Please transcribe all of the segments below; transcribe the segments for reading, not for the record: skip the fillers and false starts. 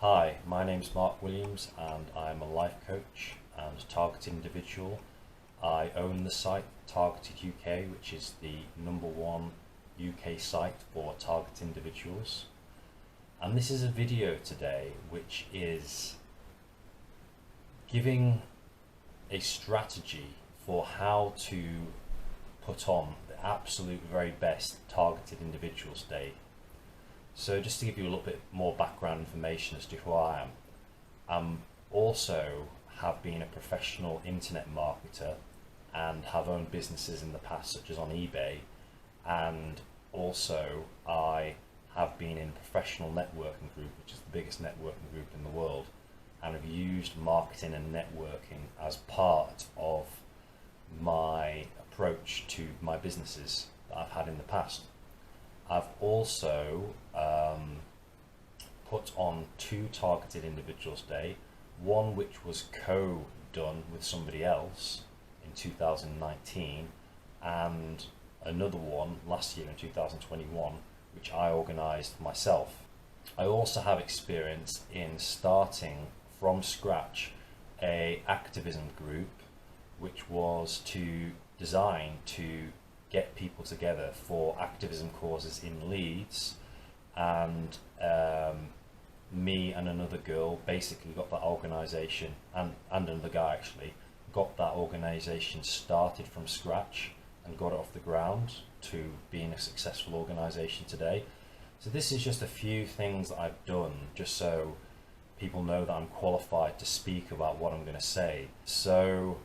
Hi, my name's Mark Williams and I'm a life coach and targeted individual. I own the site Targeted UK, which is the #1 UK site for targeted individuals. And this is a video today which is giving a strategy for how to put on the absolute very best Targeted Individuals Day. So just to give you a little bit more background information as to who I am, I'm also have been a professional internet marketer and have owned businesses in the past such as on eBay, and also I have been in a professional networking group, which is the biggest networking group in the world, and have used marketing and networking as part of my approach to my businesses that I've had in the past. I've also put on 2 Targeted Individuals Day, one which was co-done with somebody else in 2019, and another one last year in 2021, which I organised myself. I also have experience in starting from scratch a activism group, which was designed to get people together for activism causes in Leeds, and me and another girl basically got that organisation, and another guy actually, got that organisation started from scratch and got it off the ground to being a successful organisation today. So this is just a few things that I've done just so people know that I'm qualified to speak about what I'm going to say. So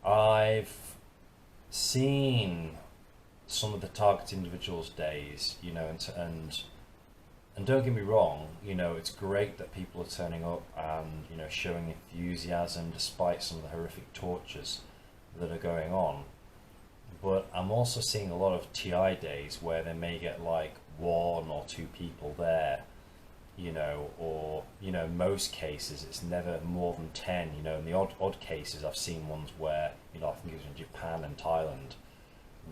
I've seen some of the Targeted Individuals Days, and don't get me wrong, it's great that people are turning up and showing enthusiasm despite some of the horrific tortures that are going on. But I'm also seeing a lot of TI days where they may get like 1 or 2 people there, or most cases it's never more than 10. In the odd cases I've seen ones where I think it was in Japan and Thailand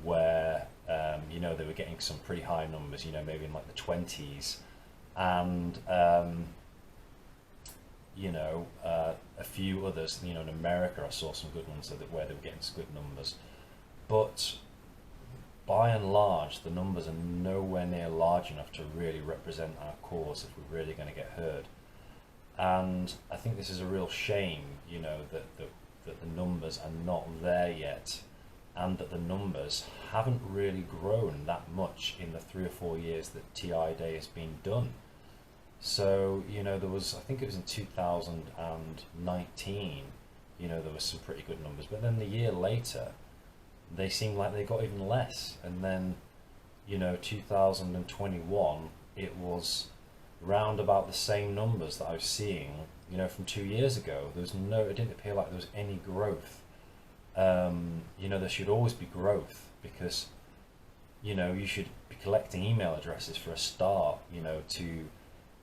where they were getting some pretty high numbers, maybe in like the 20s, and a few others, in America I saw some good ones where they were getting some good numbers, but by and large the numbers are nowhere near large enough to really represent our cause if we're really going to get heard. And I think this is a real shame, that the numbers are not there yet, and that the numbers haven't really grown that much in the 3 or 4 years that TI Day has been done. So, there was, I think it was in 2019, there was some pretty good numbers, but then the year later, they seemed like they got even less. And then, 2021, it was round about the same numbers that I was seeing, from 2 years ago. It didn't appear like there was any growth. There should always be growth because, you should be collecting email addresses for a start, to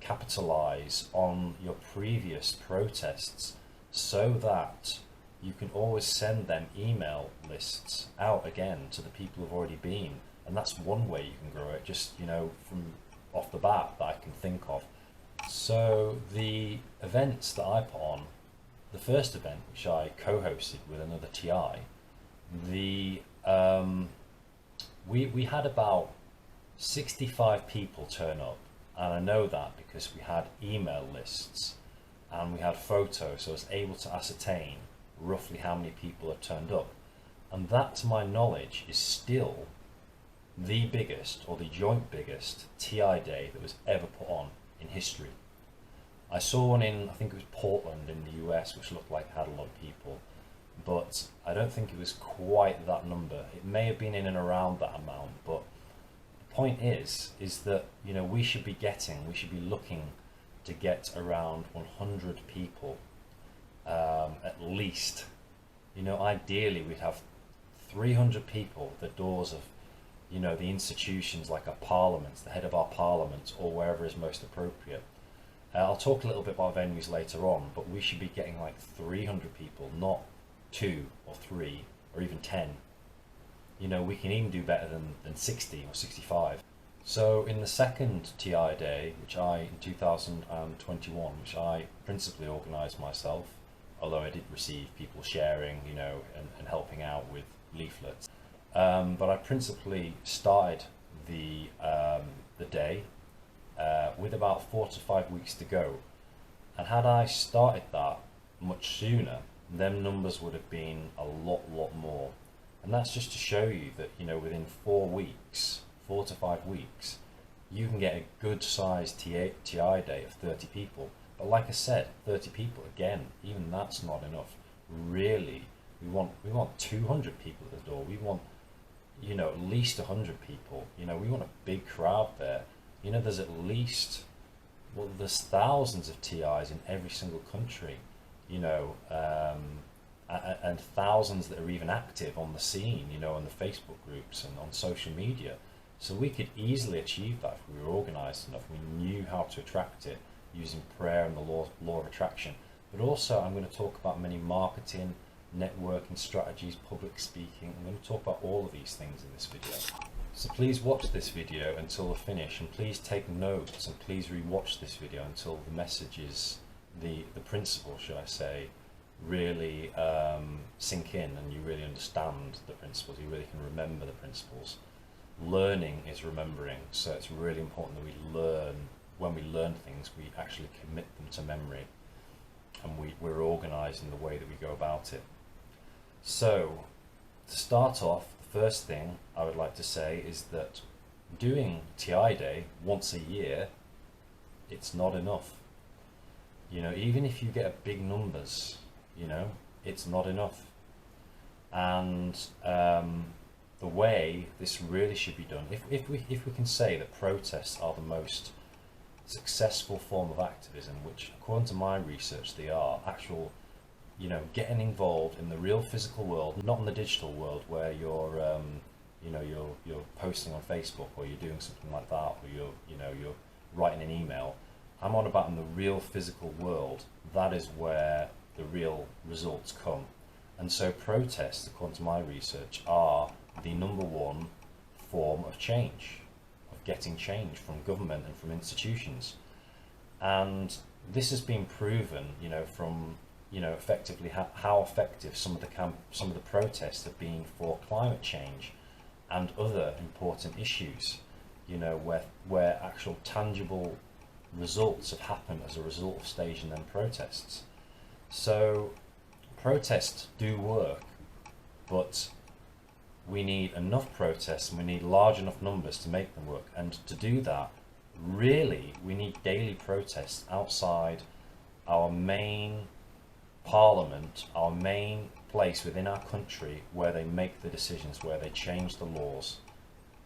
capitalize on your previous protests so that you can always send them email lists out again to the people who've already been. And that's one way you can grow it, just, from off the bat that I can think of. So the events that I put on, the first event, which I co-hosted with another TI, we had about 65 people turn up, and I know that because we had email lists and we had photos, so I was able to ascertain roughly how many people had turned up. And that, to my knowledge, is still the biggest, or the joint biggest, TI Day that was ever put on in history. I saw one in, I think it was Portland in the US, which looked like it had a lot of people, but I don't think it was quite that number. It may have been in and around that amount, but the point is that, we should be looking to get around 100 people, at least. Ideally we'd have 300 people at the doors of, the institutions like our parliaments, the head of our parliaments, or wherever is most appropriate. I'll talk a little bit about venues later on, but we should be getting like 300 people, not 2 or 3 or even 10. We can even do better than 60 or 65. So in the second TI day, in 2021, which I principally organised myself, although I did receive people sharing, and helping out with leaflets. But I principally started the day with about 4 to 5 weeks to go. And had I started that much sooner, them numbers would have been a lot more. And that's just to show you that, within 4 weeks, 4 to 5 weeks, you can get a good sized TI day of 30 people. But like I said, 30 people, again, even that's not enough. Really, we want 200 people at the door. We want, at least 100 people. We want a big crowd there. There's at least, there's thousands of TIs in every single country, and thousands that are even active on the scene, on the Facebook groups and on social media. So we could easily achieve that if we were organised enough. We knew how to attract it using prayer and the law of attraction. But also I'm going to talk about many marketing, networking strategies, public speaking. I'm going to talk about all of these things in this video. So please watch this video until the finish, and please take notes, and please re-watch this video until the messages, the principle, should I say, really sink in and you really understand the principles. You really can remember the principles. Learning is remembering, so it's really important that we learn. When we learn things, we actually commit them to memory, and we're organised in the way that we go about it. So to start off, the first thing I would like to say is that doing TI Day once a year, it's not enough. Even if you get big numbers, it's not enough. And the way this really should be done, if we can say that protests are the most successful form of activism, which according to my research they are, actual, getting involved in the real physical world, not in the digital world where you're you're posting on Facebook or you're doing something like that, or you're writing an email. I'm on about in the real physical world. That is where the real results come. And so protests, according to my research, are the number one form of change, of getting change from government and from institutions. And this has been proven, from effectively how effective some of the protests have been for climate change and other important issues, where actual tangible results have happened as a result of staging them protests. So protests do work, but we need enough protests and we need large enough numbers to make them work. And to do that, really, we need daily protests outside our main parliament, our main place within our country where they make the decisions, where they change the laws.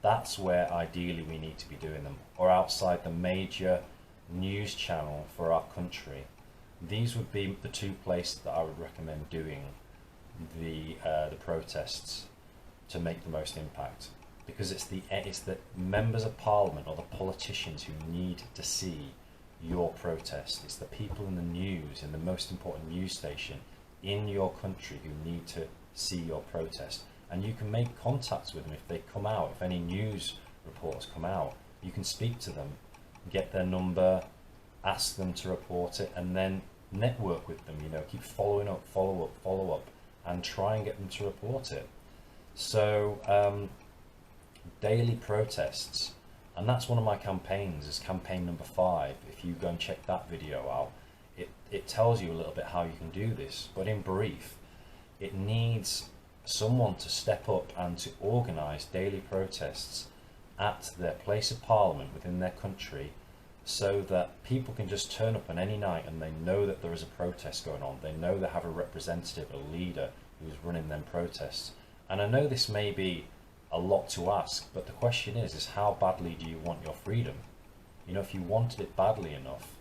That's where ideally we need to be doing them, or outside the major news channel for our country. These would be the two places that I would recommend doing the protests to make the most impact, because it's the members of parliament or the politicians who need to see your protest. It's the people in the news, in the most important news station in your country, who need to see your protest. And you can make contacts with them if they come out. If any news reports come out, you can speak to them, get their number, ask them to report it, and then network with them. Keep following up, follow up, and try and get them to report it. So daily protests, and that's one of my campaigns, is campaign number 5. If you go and check that video out, it tells you a little bit how you can do this. But in brief, it needs someone to step up and to organise daily protests at their place of parliament within their country, so that people can just turn up on any night and they know that there is a protest going on. They know they have a representative, a leader who's running them protests. And I know this may be a lot to ask, but the question is how badly do you want your freedom? If you wanted it badly enough,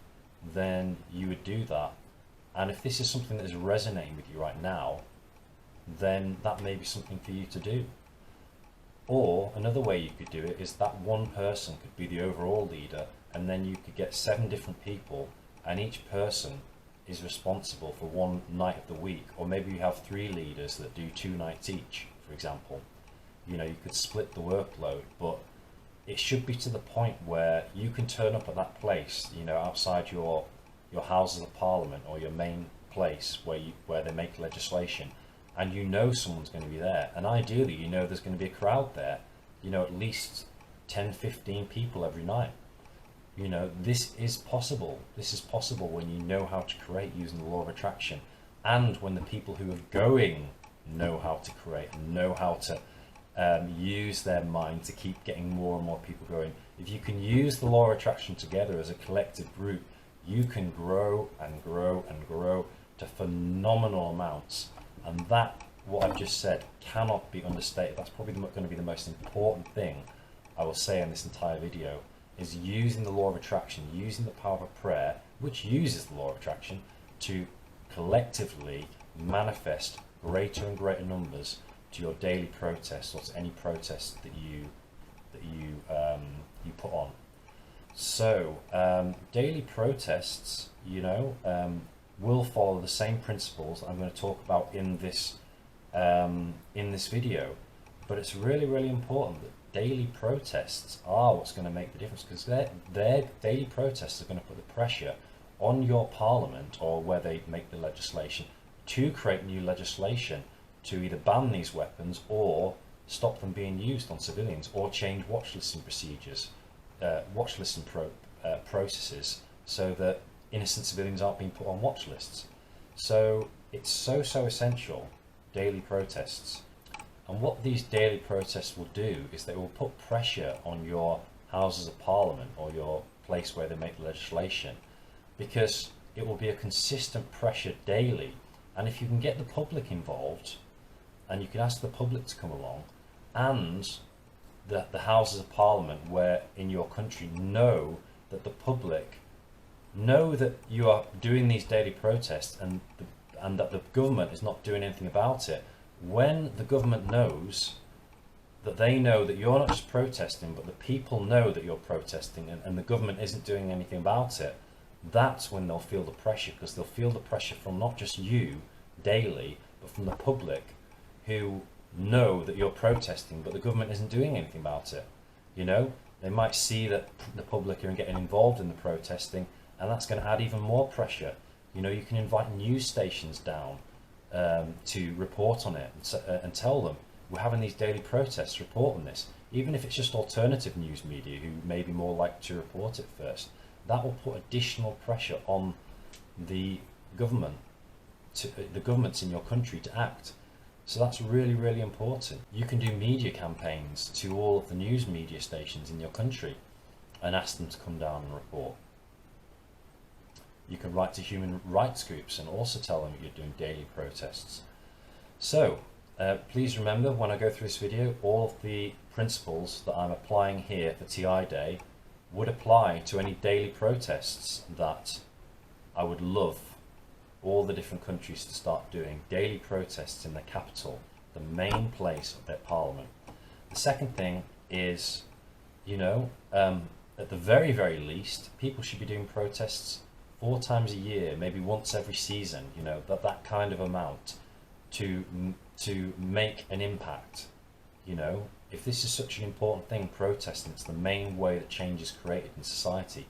then you would do that. And if this is something that is resonating with you right now, then that may be something for you to do. Or another way you could do it is that one person could be the overall leader, and then you could get 7 different people, and each person is responsible for one night of the week. Or maybe you have 3 leaders that do 2 nights each, for example. You could split the workload, but it should be to the point where you can turn up at that place, you know, outside your Houses of Parliament or your main place where they make legislation, and you know someone's going to be there, and ideally you know there's going to be a crowd there, you know, at least 10-15 people every night. You know, this is possible. This is possible when you know how to create using the law of attraction, and when the people who are going know how to create and know how to use their mind to keep getting more and more people going. If you can use the law of attraction together as a collective group, you can grow and grow and grow to phenomenal amounts. And that, what I've just said, cannot be understated. That's probably going to be the most important thing I will say in this entire video, is using the law of attraction, using the power of prayer, which uses the law of attraction, to collectively manifest greater and greater numbers to your daily protests, or to any protest that you put on. So daily protests, you know, will follow the same principles I'm going to talk about in this video, but it's really, really important that daily protests are what's going to make the difference, because their daily protests are going to put the pressure on your parliament, or where they make the legislation, to create new legislation to either ban these weapons or stop them being used on civilians, or change watch listing procedures, watch listing processes, so that innocent civilians aren't being put on watch lists. So it's so essential, daily protests. And what these daily protests will do is they will put pressure on your Houses of Parliament, or your place where they make legislation, because it will be a consistent pressure daily. And if you can get the public involved, and you can ask the public to come along, and the Houses of Parliament where in your country know that the public know that you are doing these daily protests, and that the government is not doing anything about it. When the government knows that they know that you're not just protesting, but the people know that you're protesting, and the government isn't doing anything about it, that's when they'll feel the pressure, because they'll feel the pressure from not just you daily, but from the public, who know that you're protesting, but the government isn't doing anything about it. You know, they might see that the public are getting involved in the protesting, and that's going to add even more pressure. You know, you can invite news stations down to report on it, and tell them, we're having these daily protests, report on this. Even if it's just alternative news media, who may be more likely to report it first, that will put additional pressure on the government, the governments in your country, to act. So that's really, really important. You can do media campaigns to all of the news media stations in your country and ask them to come down and report. You can write to human rights groups and also tell them that you're doing daily protests. So please remember, when I go through this video, all of the principles that I'm applying here for TI Day would apply to any daily protests that I would love all the different countries to start doing. Daily protests in the capital, the main place of their parliament. The second thing is, you know, at the very, very least, people should be doing protests 4 times a year, maybe once every season, you know, that kind of amount, to make an impact. You know, if this is such an important thing, protesting, it's the main way that change is created in society,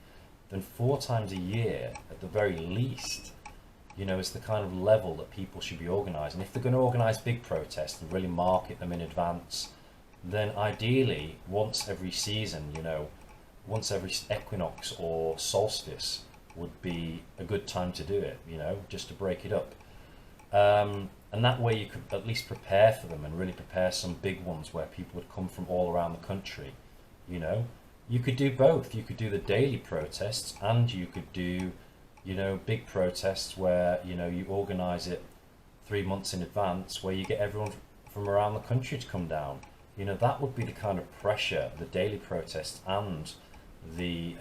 then 4 times a year, at the very least, you know, is the kind of level that people should be organising. If they're going to organise big protests and really market them in advance, then ideally, once every season, you know, once every equinox or solstice would be a good time to do it, you know, just to break it up. And that way you could at least prepare for them, and really prepare some big ones where people would come from all around the country. You know, you could do both. You could do the daily protests, and you could do, you know, big protests where, you know, you organise it 3 months in advance, where you get everyone from around the country to come down. You know, that would be the kind of pressure, the daily protests and the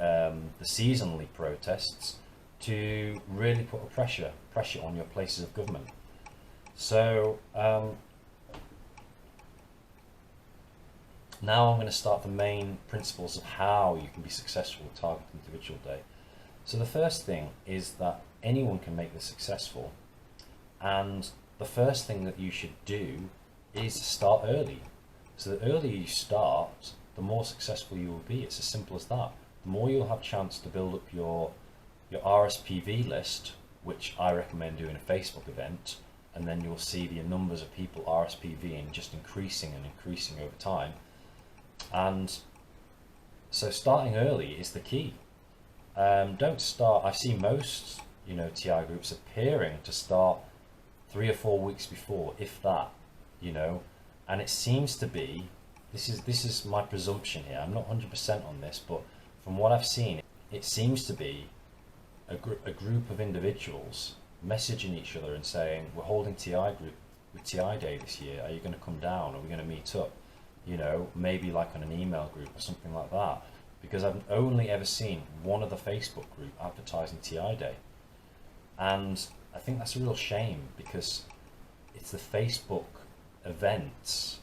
seasonally protests, to really put a pressure on your places of government. So now I'm going to start the main principles of how you can be successful with Target Individual Day. So the first thing is that anyone can make this successful, and the first thing that you should do is start early. So the earlier you start, the more successful you will be. It's as simple as that. The more you'll have chance to build up your RSPV list, which I recommend doing a Facebook event, and then you'll see the numbers of people RSPVing just increasing and increasing over time. And so starting early is the key. Don't start, I see most, TI groups appearing to start 3 or 4 weeks before, if that, and it seems to be, this is my presumption here, I'm not 100% on this, but from what I've seen, it seems to be a group of individuals messaging each other and saying, we're holding TI Day this year, are you going to come down, are we going to meet up, maybe like on an email group or something like that, because I've only ever seen one other Facebook group advertising TI Day. And I think that's a real shame, because it's the Facebook events.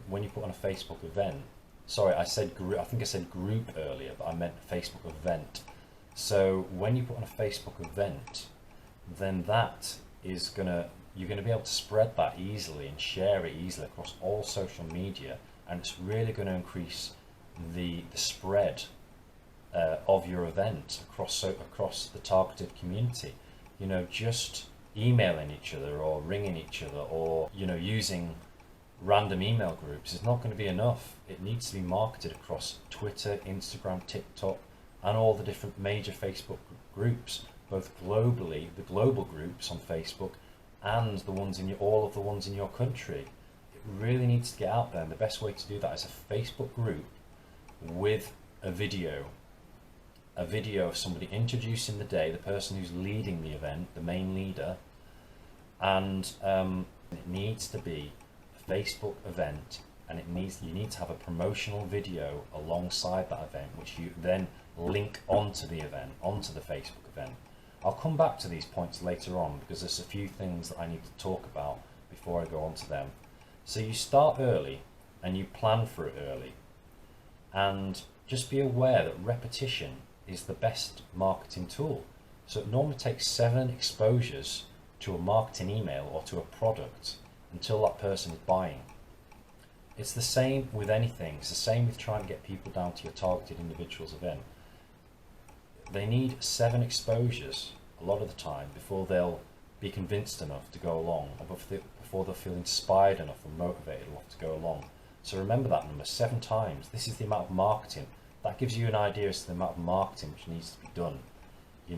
When you put on a Facebook event, sorry, I said group, I think I said group earlier, but I meant Facebook event. So when you put on a Facebook event, then that is you're gonna be able to spread that easily and share it easily across all social media, and it's really going to increase the spread of your event across the targeted community. Just emailing each other or ringing each other or using random email groups is not going to be enough. It needs to be marketed across Twitter, Instagram, TikTok, and all the different major Facebook groups, both globally, the global groups on Facebook, and all of the ones in your country. It really needs to get out there, and the best way to do that is a Facebook group with a video of somebody introducing the day, the person who's leading the event, the main leader, and it needs to be a Facebook event, and you need to have a promotional video alongside that event, which you then link onto the event, onto the Facebook event. I'll come back to these points later on, because there's a few things that I need to talk about before I go on to them. So you start early and you plan for it early, and just be aware that repetition is the best marketing tool. So it normally takes 7 exposures to a marketing email or to a product until that person is buying. It's the same with anything. It's the same with trying to get people down to your targeted individuals event. They need 7 exposures a lot of the time before they'll be convinced enough to go along, or before they'll feel inspired enough and motivated enough to go along. So remember that number, 7 times. This is the amount of marketing. That gives you an idea as to the amount of marketing which needs to be done,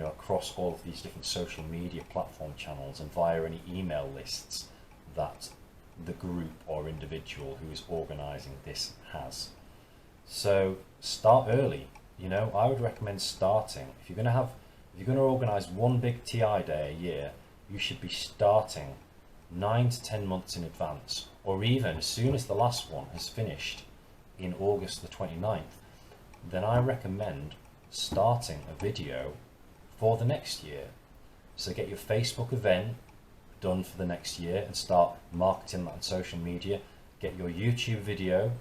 across all of these different social media platform channels and via any email lists that the group or individual who is organising this has. So start early. I would recommend starting. If you're going to organise one big TI day a year, you should be starting 9 to 10 months in advance, or even as soon as the last one has finished in August the 29th. Then I recommend starting a video for the next year. So get your Facebook event done for the next year and start marketing that on social media. Get your YouTube video,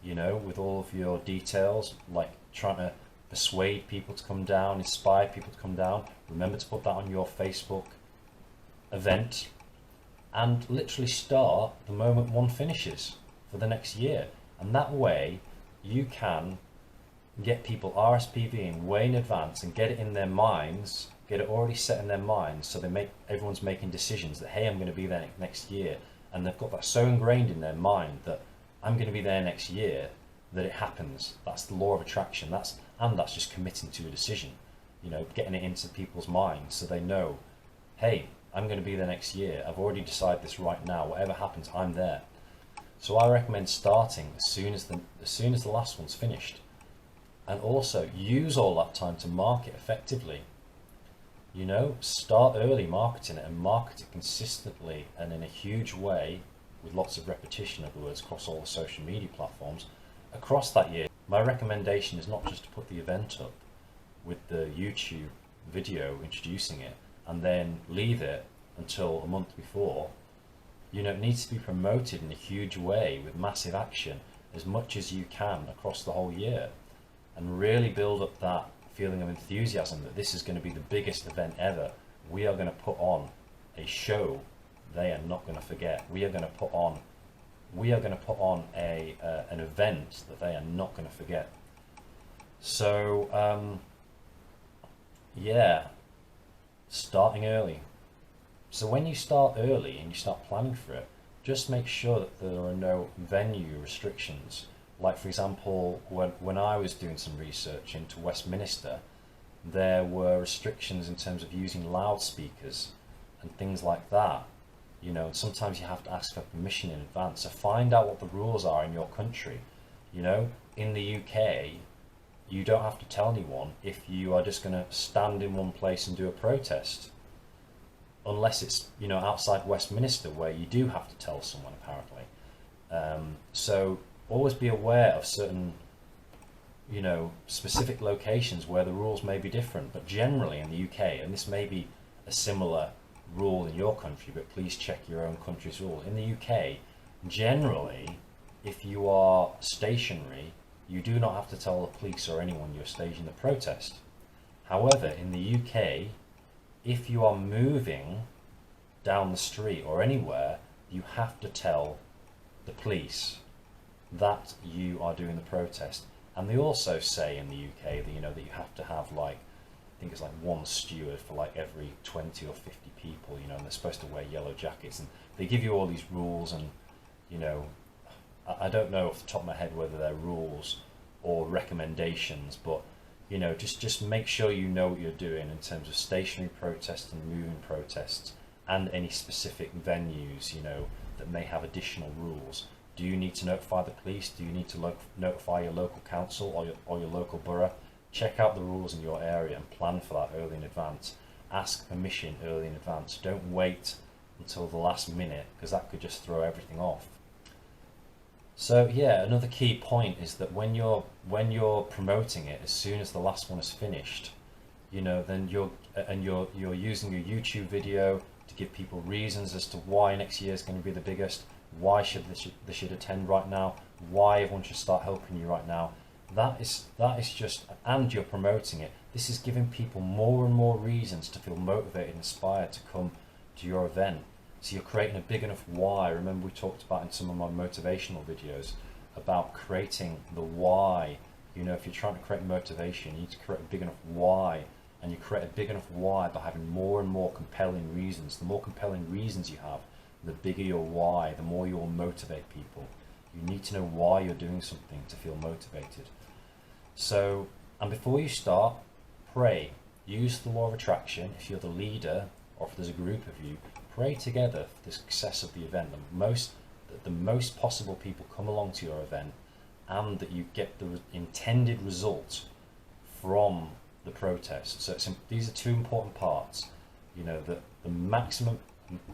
with all of your details, like trying to persuade people to come down, inspire people to come down. Remember to put that on your Facebook event, and literally start the moment one finishes for the next year. And that way you can get people RSPVing way in advance and get it in their minds, get it already set in their minds, so everyone's making decisions that, hey, I'm going to be there next year, and they've got that so ingrained in their mind that I'm going to be there next year that it happens. That's the law of attraction. That's just committing to a decision, getting it into people's minds so they know, hey, I'm going to be there next year. I've already decided this right now. Whatever happens, I'm there. So I recommend starting as soon as the last one's finished. And also use all that time to market effectively. Start early marketing it, and market it consistently and in a huge way, with lots of repetition, in other words, across all the social media platforms across that year. My recommendation is not just to put the event up with the YouTube video introducing it and then leave it until a month before. It needs to be promoted in a huge way with massive action as much as you can across the whole year, and really build up that feeling of enthusiasm that this is going to be the biggest event ever. We are going to put on a show they are not going to forget. We are going to put on we are going to put on an event that they are not going to forget. So yeah, starting early. So when you start early and you start planning for it, just make sure that there are no venue restrictions. Like for example, when I was doing some research into Westminster, there were restrictions in terms of using loudspeakers and things like that. You know, sometimes you have to ask for permission in advance. So find out what the rules are in your country. You know, in the UK, you don't have to tell anyone if you are just going to stand in one place and do a protest, unless it's, you know, outside Westminster, where you do have to tell someone apparently. So always be aware of certain, you know, specific locations where the rules may be different. But generally in the UK, and this may be a similar rule in your country, but please check your own country's rules. In the UK, generally, if you are stationary, you do not have to tell the police or anyone you're staging the protest. However, in the UK, if you are moving down the street or anywhere, you have to tell the police that you are doing the protest. And they also say in the UK that, you know, that you have to have, like, I think it's like one steward for like every 20 or 50 people, you know, and they're supposed to wear yellow jackets, and they give you all these rules. And, you know, I don't know off the top of my head whether they're rules or recommendations, but, you know, just make sure you know what you're doing in terms of stationary protests and moving protests, and any specific venues, you know, that may have additional rules. Do you need to notify the police? Do you need to notify your local council or your local borough? Check out the rules in your area and plan for that early in advance. Ask permission early in advance. Don't wait until the last minute, because that could just throw everything off. So yeah, another key point is that when you're promoting it, as soon as the last one is finished, you know, then you're using your YouTube video to give people reasons as to why next year is going to be the biggest, why they should attend right now, why everyone should start helping you right now. That is just, and you're promoting it. This is giving people more and more reasons to feel motivated and inspired to come to your event. So you're creating a big enough why. Remember, we talked about in some of my motivational videos about creating the why. You know, if you're trying to create motivation, you need to create a big enough why. And you create a big enough why by having more and more compelling reasons. The more compelling reasons you have, the bigger your why, the more you will motivate people. You need to know why you're doing something to feel motivated. So, and before you start, pray. Use the law of attraction. If you're the leader, or if there's a group of you, pray together for the success of the event. The most possible people come along to your event, and that you get the intended result from the protest. So these are two important parts. You know, that the maximum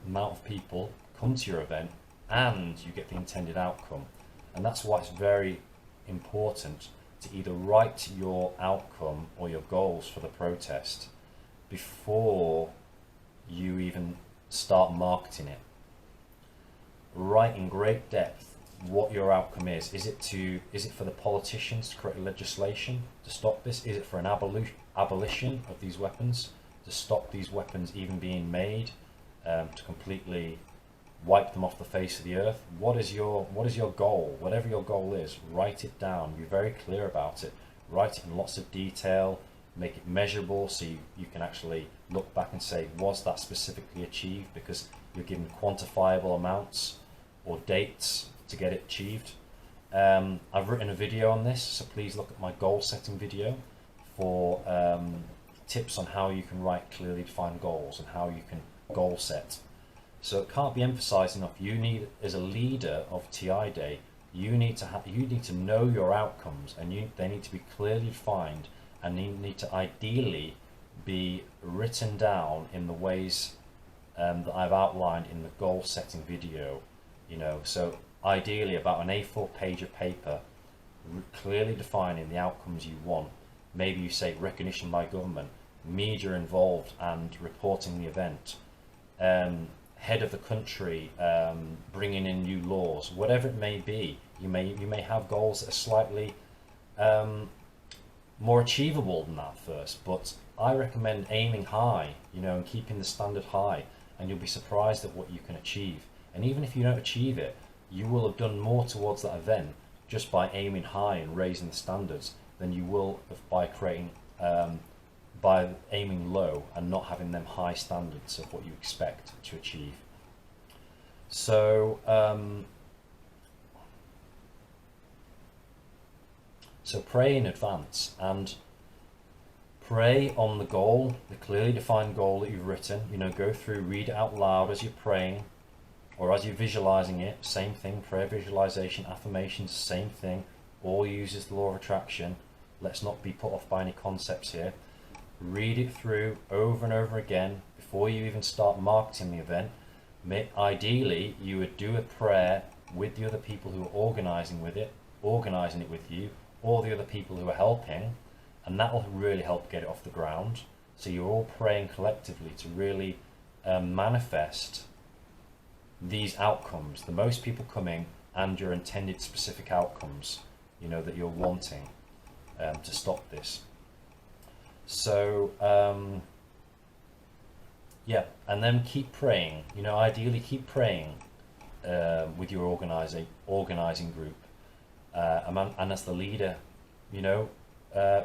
amount of people come to your event, and you get the intended outcome. And that's why it's very important to either write your outcome or your goals for the protest before you even start marketing it. Write in great depth what your outcome is. Is it for the politicians to create legislation to stop this? Is it for an abolition of these weapons, to stop these weapons even being made, to completely wipe them off the face of the earth? What is your goal? Whatever your goal is, write it down. Be very clear about it. Write it in lots of detail. Make it measurable, so you can actually look back and say, was that specifically achieved? Because you're given quantifiable amounts or dates to get it achieved. I've written a video on this, so please look at my goal setting video for tips on how you can write clearly defined goals and how you can goal set. So it can't be emphasized enough. You need, as a leader of TI Day, you need to know your outcomes, and they need to be clearly defined, and they need to ideally be written down in the ways that I've outlined in the goal setting video. You know, so ideally about an A4 page of paper, clearly defining the outcomes you want. Maybe you say recognition by government, media involved and reporting the event, head of the country bringing in new laws, whatever it may be. You may have goals that are slightly more achievable than that first, but I recommend aiming high, you know, and keeping the standard high, and you'll be surprised at what you can achieve. And even if you don't achieve it, you will have done more towards that event just by aiming high and raising the standards than you will have by creating by aiming low and not having them high standards of what you expect to achieve. So so pray in advance and pray on the goal, the clearly defined goal that you've written. You know, go through, read it out loud as you're praying or as you're visualizing it. Same thing, prayer, visualization, affirmations, same thing. All uses the law of attraction. Let's not be put off by any concepts here. Read it through over and over again before you even start marketing the event. Ideally, you would do a prayer with the other people who are organizing it with you, or the other people who are helping, and that will really help get it off the ground. So you're all praying collectively to really manifest these outcomes, the most people coming and your intended specific outcomes, you know, that you're wanting to stop this. So yeah, and then keep praying. You know, ideally keep praying with your organizing group, and as the leader, you know,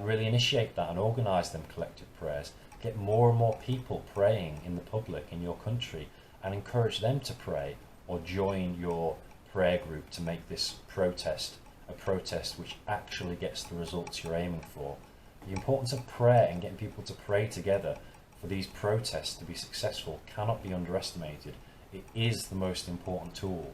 really initiate that and organize them collective prayers. Get more and more people praying in the public in your country, and encourage them to pray or join your prayer group to make this protest a protest which actually gets the results you're aiming for. The importance of prayer and getting people to pray together for these protests to be successful cannot be underestimated. It is the most important tool.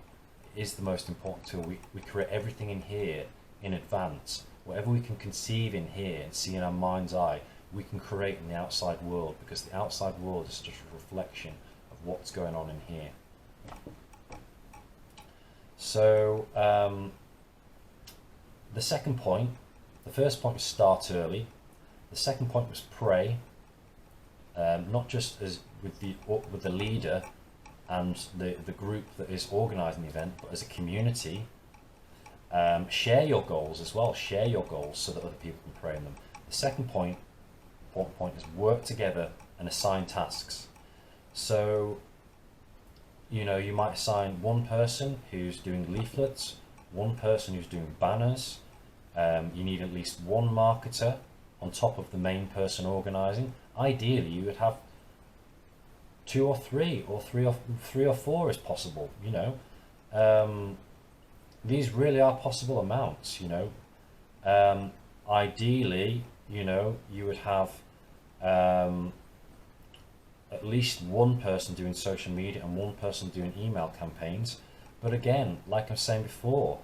It is the most important tool. We create everything in here in advance. Whatever we can conceive in here and see in our mind's eye, we can create in the outside world, because the outside world is just a reflection of what's going on in here. So the second point, the first point was start early. The second point was pray, not just as with the leader and the group that is organising the event, but as a community. Share your goals as well. Share your goals so that other people can pray in them. The second point, important point, is work together and assign tasks. So, you know, you might assign one person who's doing leaflets, one person who's doing banners. You need at least one marketer on top of the main person organising. Ideally, you would have two or three or four is possible. You know, these really are possible amounts. You know, ideally, you know, you would have at least one person doing social media and one person doing email campaigns. But again, like I was saying before,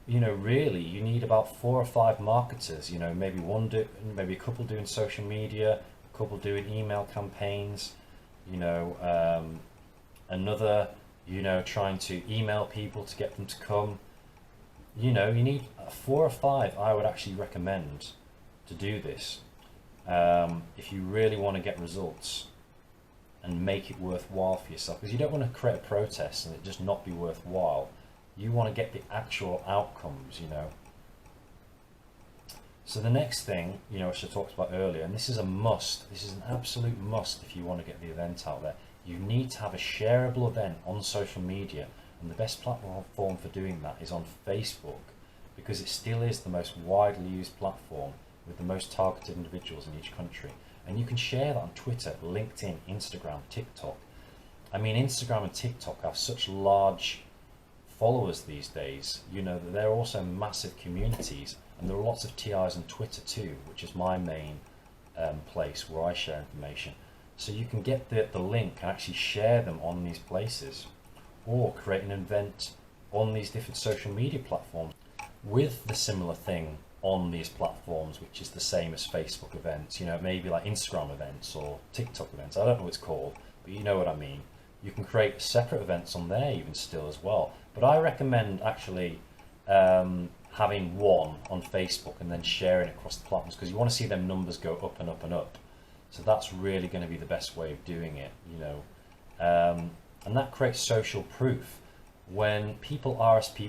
you know, really you need about 4 or 5 marketers. You know, maybe maybe a couple doing social media, a couple doing email campaigns. You know, another, you know, trying to email people to get them to come. You know, you need 4 or 5. I would actually recommend to do this if you really want to get results and make it worthwhile for yourself, because you don't want to create a protest and it just not be worthwhile. You want to get the actual outcomes, you know. So the next thing, you know, which I talked about earlier, and this is a must, this is an absolute must if you want to get the event out there, you need to have a shareable event on social media, and the best platform for doing that is on Facebook, because it still is the most widely used platform with the most targeted individuals in each country. And you can share that on Twitter, LinkedIn, Instagram, TikTok. I mean, Instagram and TikTok have such large followers these days, you know, that they're also massive communities, and there are lots of TIs on Twitter too, which is my main place where I share information. So you can get the link and actually share them on these places, or create an event on these different social media platforms with the similar thing on these platforms, which is the same as Facebook events. You know, maybe like Instagram events or TikTok events. I don't know what it's called, but you know what I mean. You can create separate events on there even still as well. But I recommend actually having one on Facebook and then sharing it across the platforms, because you want to see them numbers go up and up and up. So that's really going to be the best way of doing it, you know. And that creates social proof. When people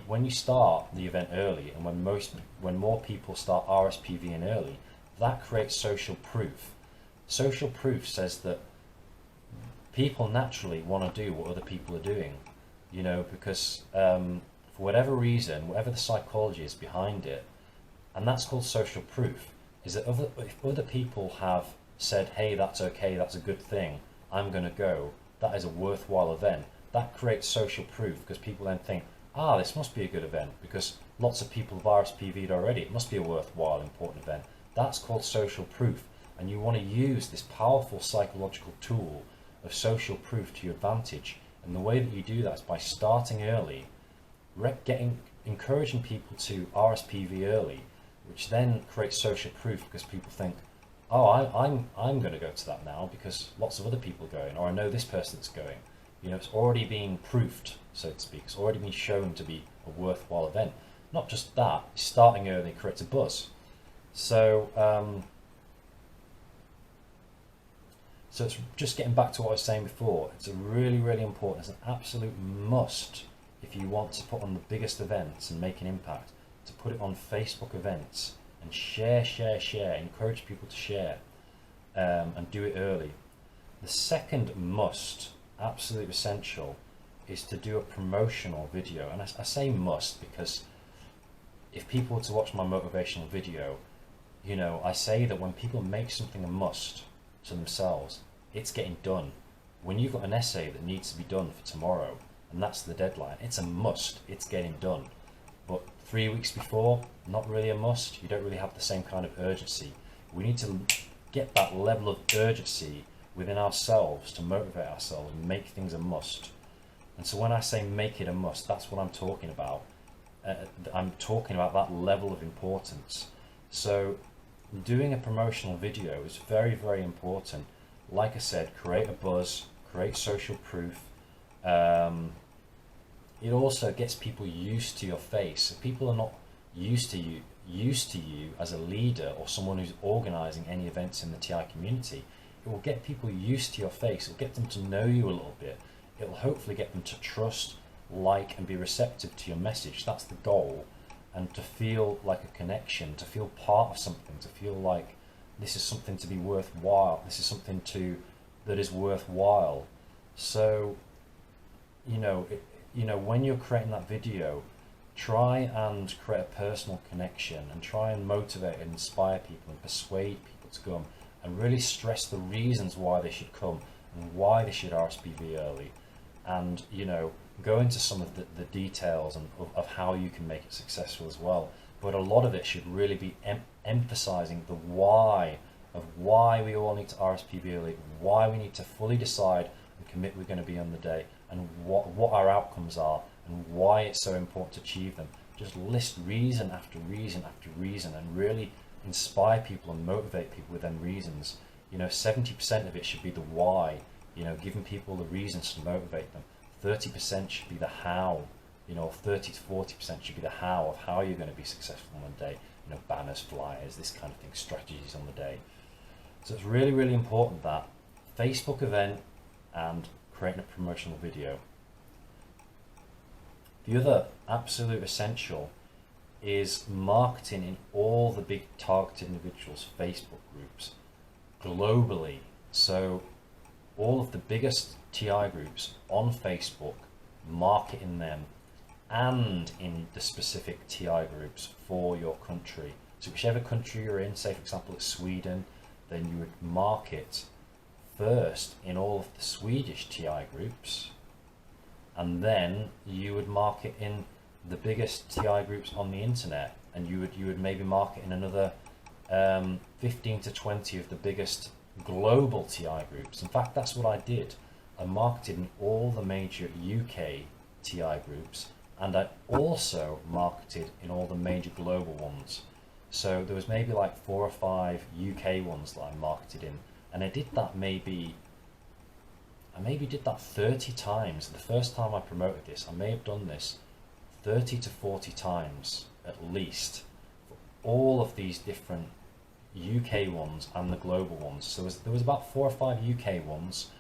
when you start the event early, and when more people start RSPVing early, that creates social proof. Social proof says that people naturally want to do what other people are doing, you know, because for whatever reason, whatever the psychology is behind it, and that's called social proof, is that if other people have said, hey, that's okay, that's a good thing, I'm going to go, that is a worthwhile event, that creates social proof, because people then think, this must be a good event, because lots of people have RSPV'd already, it must be a worthwhile, important event. That's called social proof, and you want to use this powerful psychological tool of social proof to your advantage, and the way that you do that is by starting early, encouraging people to RSPV early, which then creates social proof, because people think, I'm going to go to that now because lots of other people are going, or I know this person that's going. You know, it's already been proofed, so to speak. It's already been shown to be a worthwhile event. Not just that, starting early creates a buzz. So it's just getting back to what I was saying before. It's a really, really important, it's an absolute must if you want to put on the biggest events and make an impact, to put it on Facebook events and share, encourage people to share, and do it early. The second must, absolute essential, is to do a promotional video. And I say must because if people were to watch my motivational video, you know, I say that when people make something a must to themselves, it's getting done. When you've got an essay that needs to be done for tomorrow, and that's the deadline, it's a must, it's getting done. But 3 weeks before, not really a must. You don't really have the same kind of urgency. We need to get that level of urgency within ourselves to motivate ourselves and make things a must. And so when I say make it a must, that's what I'm talking about. I'm talking about that level of importance. So doing a promotional video is very, very important. Like I said, create a buzz, create social proof. It also gets people used to your face. If people are not used to you as a leader or someone who's organizing any events in the TI community, it will get people used to your face. It will get them to know you a little bit. It will hopefully get them to trust, like, and be receptive to your message. That's the goal. And to feel like a connection, to feel part of something, to feel like this is something to be worthwhile. This is something that is worthwhile. So, you know, when you're creating that video, try and create a personal connection and try and motivate and inspire people and persuade people to come, and really stress the reasons why they should come and why they should RSPV early, and, you know, go into some of the details and of how you can make it successful as well. But a lot of it should really be emphasizing the why of why we all need to RSPV early, why we need to fully decide and commit we're going to be on the day, and what our outcomes are and why it's so important to achieve them. Just list reason after reason after reason and really inspire people and motivate people with them reasons. You know, 70% of it should be the why, you know, giving people the reasons to motivate them. 30% should be the how, you know, 30 to 40% should be the how of how you're going to be successful on the day, you know, banners, flyers, this kind of thing, strategies on the day. So it's really, really important that Facebook event and creating a promotional video. The other absolute essential is marketing in all the big targeted individuals' Facebook groups globally. So all of the biggest TI groups on Facebook, market in them and in the specific TI groups for your country. So whichever country you're in, say for example it's Sweden, then you would market first in all of the Swedish TI groups, and then you would market in the biggest TI groups on the internet, and you would maybe market in another 15 to 20 of the biggest global TI groups. In fact, that's what I did. I marketed in all the major UK TI groups, and I also marketed in all the major global ones. So there was maybe like 4 or 5 UK ones that I marketed in, and I did that maybe 30 times. The first time I promoted this, I may have done this 30 to 40 times at least for all of these different UK ones and the global ones. So there was about 4 or 5 UK ones,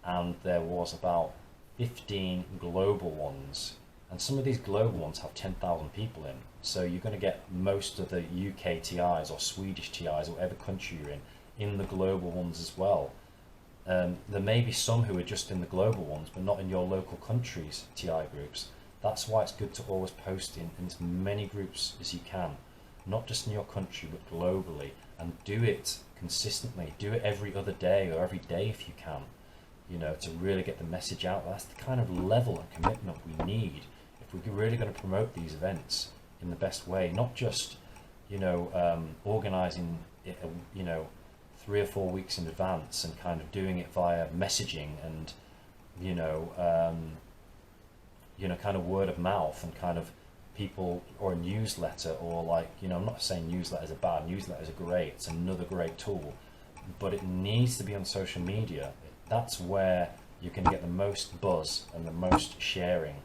and there was about 15 global ones. And some of these global ones have 10,000 people in. So you're going to get most of the UK TIs or Swedish TIs or whatever country you're in the global ones as well. There may be some who are just in the global ones but not in your local country's TI groups. That's why it's good to always post in as many groups as you can, not just in your country but globally, and do it consistently. Do it every other day or every day if you can, you know, to really get the message out. That's the kind of level and commitment we need if we're really going to promote these events in the best way, not just, you know, organizing it, you know, 3 or 4 weeks in advance and kind of doing it via messaging and, you know, kind of word of mouth and kind of people, or a newsletter, or like, you know, I'm not saying newsletters are bad, newsletters are great, it's another great tool, but it needs to be on social media. That's where you can get the most buzz and the most sharing,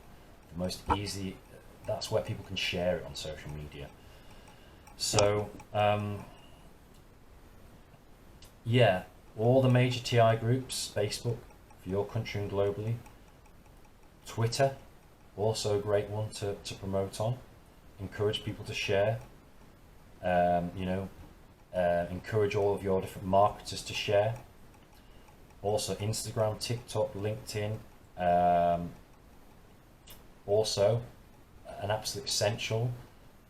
the most easy, that's where people can share it on social media. So, yeah, all the major TI groups, Facebook for your country and globally, Twitter, also a great one to promote on, encourage people to share, encourage all of your different marketers to share. Also Instagram, TikTok, LinkedIn, also an absolute essential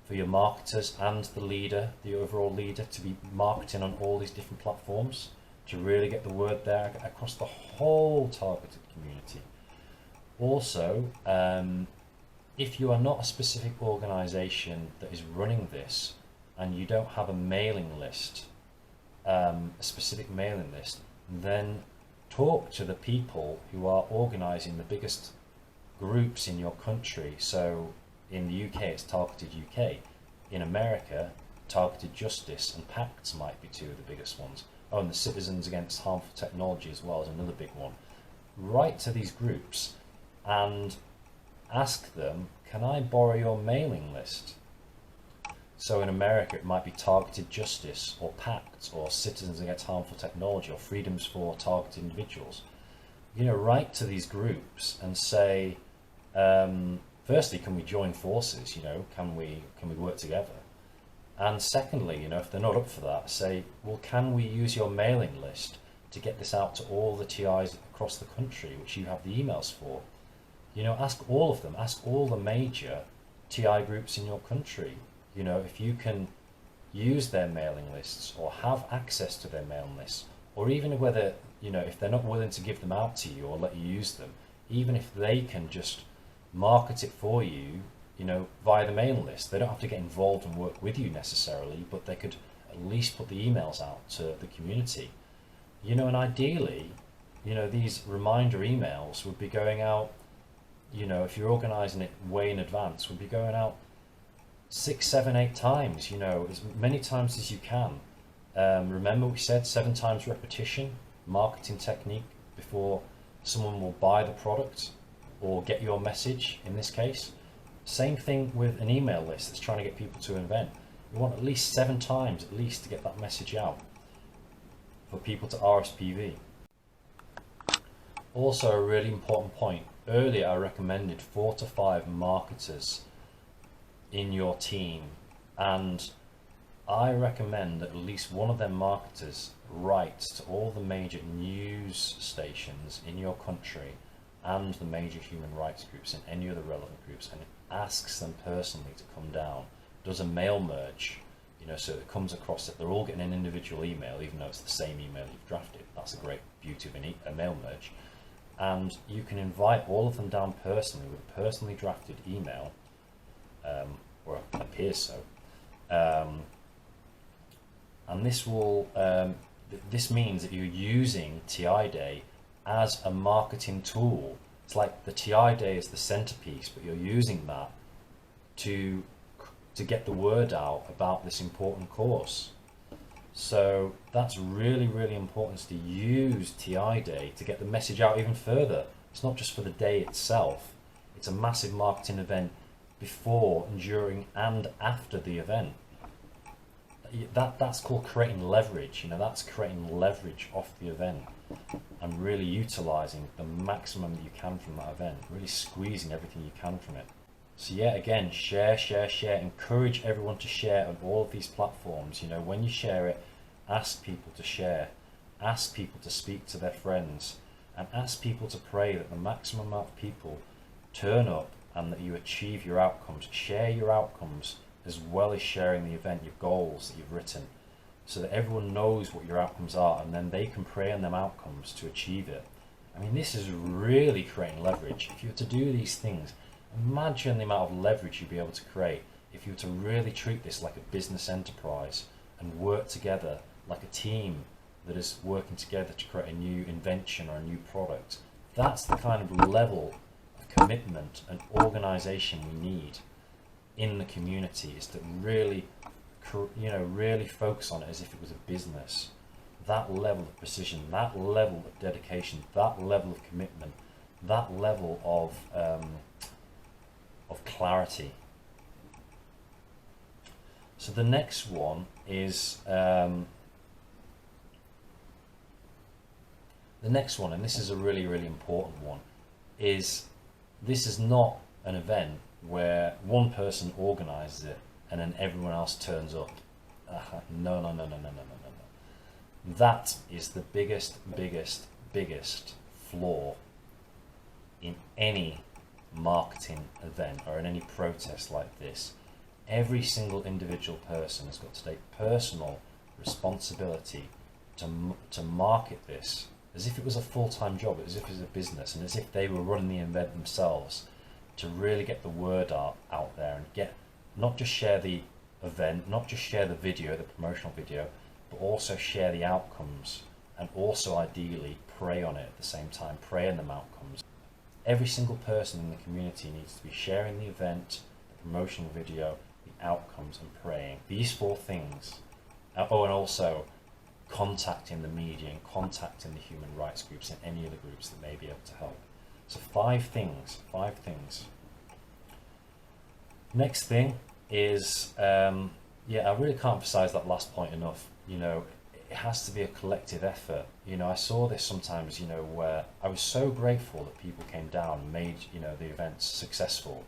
for your marketers and the leader, the overall leader, to be marketing on all these different platforms to really get the word there across the whole targeted community. Also, if you are not a specific organization that is running this and you don't have a mailing list, a specific mailing list, then talk to the people who are organizing the biggest groups in your country. So in the UK, it's Targeted UK. In America, Targeted Justice and PACTS might be two of the biggest ones. Oh, and the Citizens Against Harmful Technology as well is another big one. Write to these groups and ask them, can I borrow your mailing list? So in America, it might be Targeted Justice or PACT or Citizens Against Harmful Technology or Freedoms for Targeted Individuals. You know, write to these groups and say, firstly, can we join forces? You know, can we work together? And secondly, you know, if they're not up for that, say, well, can we use your mailing list to get this out to all the TIs across the country, which you have the emails for? You know, ask all of them, ask all the major TI groups in your country, you know, if you can use their mailing lists or have access to their mailing lists, or even whether, you know, if they're not willing to give them out to you or let you use them, even if they can just market it for you, you know, via the mailing list. They don't have to get involved and work with you necessarily, but they could at least put the emails out to the community. You know, and ideally, you know, these reminder emails would be going out, you know, if you're organizing it way in advance, would be going out 6, 7, 8 times, you know, as many times as you can. Remember we said 7 times repetition, marketing technique, before someone will buy the product or get your message in this case. Same thing with an email list that's trying to get people to an event. You want at least 7 times at least to get that message out for people to RSPV. Also, a really important point, earlier I recommended 4 to 5 marketers in your team, and I recommend that at least one of them marketers writes to all the major news stations in your country and the major human rights groups and any other relevant groups, and asks them personally to come down, does a mail merge, you know, so it comes across that they're all getting an individual email, even though it's the same email you've drafted. That's a great beauty of a mail merge. And you can invite all of them down personally with a personally drafted email, or it appears so. And this will, this means that you're using TI Day as a marketing tool. It's like the TI Day is the centerpiece, but you're using that to get the word out about this important course. So that's really, really important, to use TI Day to get the message out even further. It's not just for the day itself, it's a massive marketing event before, during and after the event. That's called creating leverage. You know, that's creating leverage off the event and really utilizing the maximum that you can from that event, really squeezing everything you can from it. So yeah, again, share, encourage everyone to share on all of these platforms. You know, when you share it, ask people to share, ask people to speak to their friends, and ask people to pray that the maximum amount of people turn up and that you achieve your outcomes. Share your outcomes as well as sharing the event, your goals that you've written, so that everyone knows what your outcomes are, and then they can pray on them outcomes to achieve it. I mean, this is really creating leverage. If you were to do these things, imagine the amount of leverage you'd be able to create if you were to really treat this like a business enterprise and work together like a team that is working together to create a new invention or a new product. That's the kind of level of commitment and organization we need in the community, is to really, really focus on it as if it was a business. That level of precision, that level of dedication, that level of commitment, that level of clarity. So the next one is the next one, and this is a really, really important one, is this is not an event where one person organizes it and then everyone else turns up. No. That is the biggest flaw in any marketing event or in any protest like this. Every single individual person has got to take personal responsibility to market this as if it was a full-time job, as if it was a business, and as if they were running the event themselves, to really get the word out there and get, not just share the event, not just share the video, the promotional video, but also share the outcomes, and also ideally pray on it at the same time, pray on them outcomes. Every single person in the community needs to be sharing the event, the promotional video, the outcomes, and praying. These 4 things. Oh, and also contacting the media and contacting the human rights groups and any other groups that may be able to help. So 5 things. Next thing is, I really can't emphasize that last point enough. It has to be a collective effort. I saw this sometimes, where I was so grateful that people came down and made, the events successful.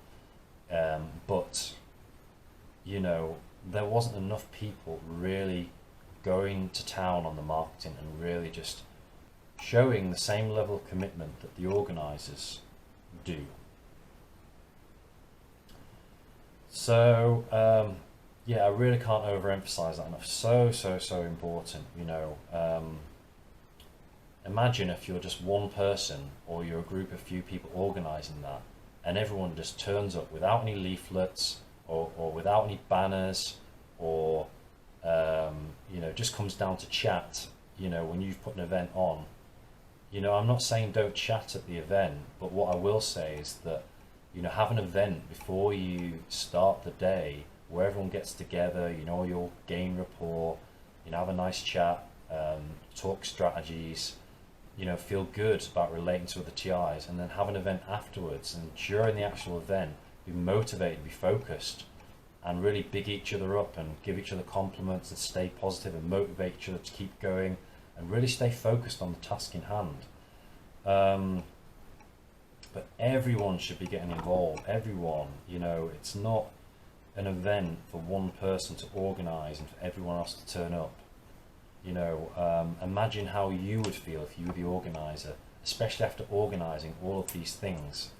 But, there wasn't enough people really going to town on the marketing and really just showing the same level of commitment that the organizers do. So, I really can't overemphasize that enough. So important. Imagine if you're just one person or you're a group of few people organizing that, and everyone just turns up without any leaflets or without any banners, or just comes down to chat. When you've put an event on, I'm not saying don't chat at the event, but what I will say is that have an event before you start the day where everyone gets together, you'll gain rapport, have a nice chat, talk strategies, feel good about relating to other TIs, and then have an event afterwards, and during the actual event be motivated, be focused, and really big each other up and give each other compliments and stay positive and motivate each other to keep going and really stay focused on the task in hand. But everyone should be getting involved. Everyone, it's not an event for one person to organise and for everyone else to turn up. Imagine how you would feel if you were the organiser, especially after organising all of these things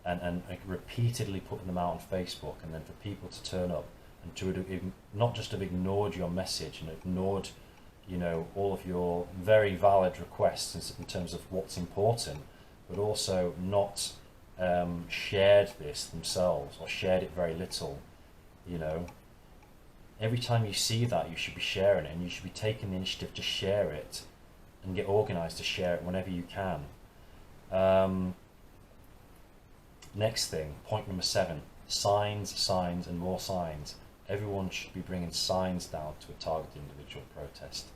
and repeatedly putting them out on Facebook, and then for people to turn up and to not just have ignored your message and ignored all of your very valid requests in terms of what's important, but also not shared this themselves, or shared it very little. Every time you see that, you should be sharing it, and you should be taking the initiative to share it and get organised to share it whenever you can. Next thing, point number 7, signs, and more signs. Everyone should be bringing signs down to a targeted individual protest.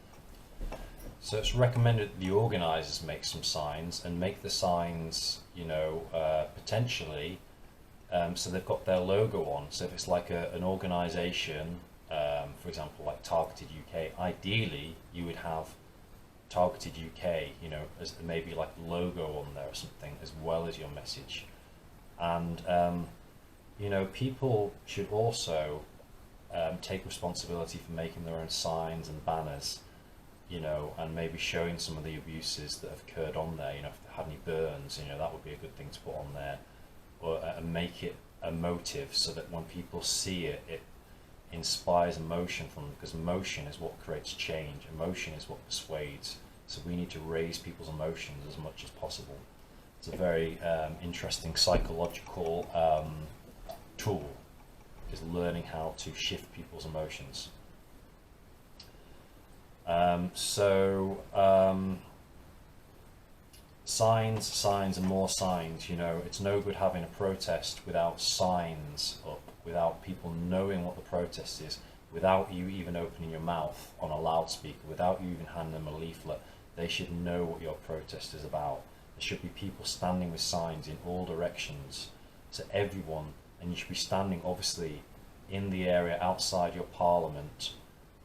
So it's recommended that the organisers make some signs, and make the signs, potentially, so they've got their logo on. So if it's like an organisation, for example, like Targeted UK, ideally you would have Targeted UK, as maybe like a logo on there or something, as well as your message. And people should also take responsibility for making their own signs and banners, and maybe showing some of the abuses that have occurred on there. If they had any burns, that would be a good thing to put on there. and make it emotive so that when people see it, it inspires emotion from them, because emotion is what creates change. Emotion is what persuades. So we need to raise people's emotions as much as possible. It's a very interesting psychological tool, is learning how to shift people's emotions. Signs and more signs. You know, it's no good having a protest without signs up, without people knowing what the protest is, without you even opening your mouth on a loudspeaker, without you even handing them a leaflet. They should know what your protest is about. There should be people standing with signs in all directions, so everyone, and you should be standing obviously in the area outside your parliament,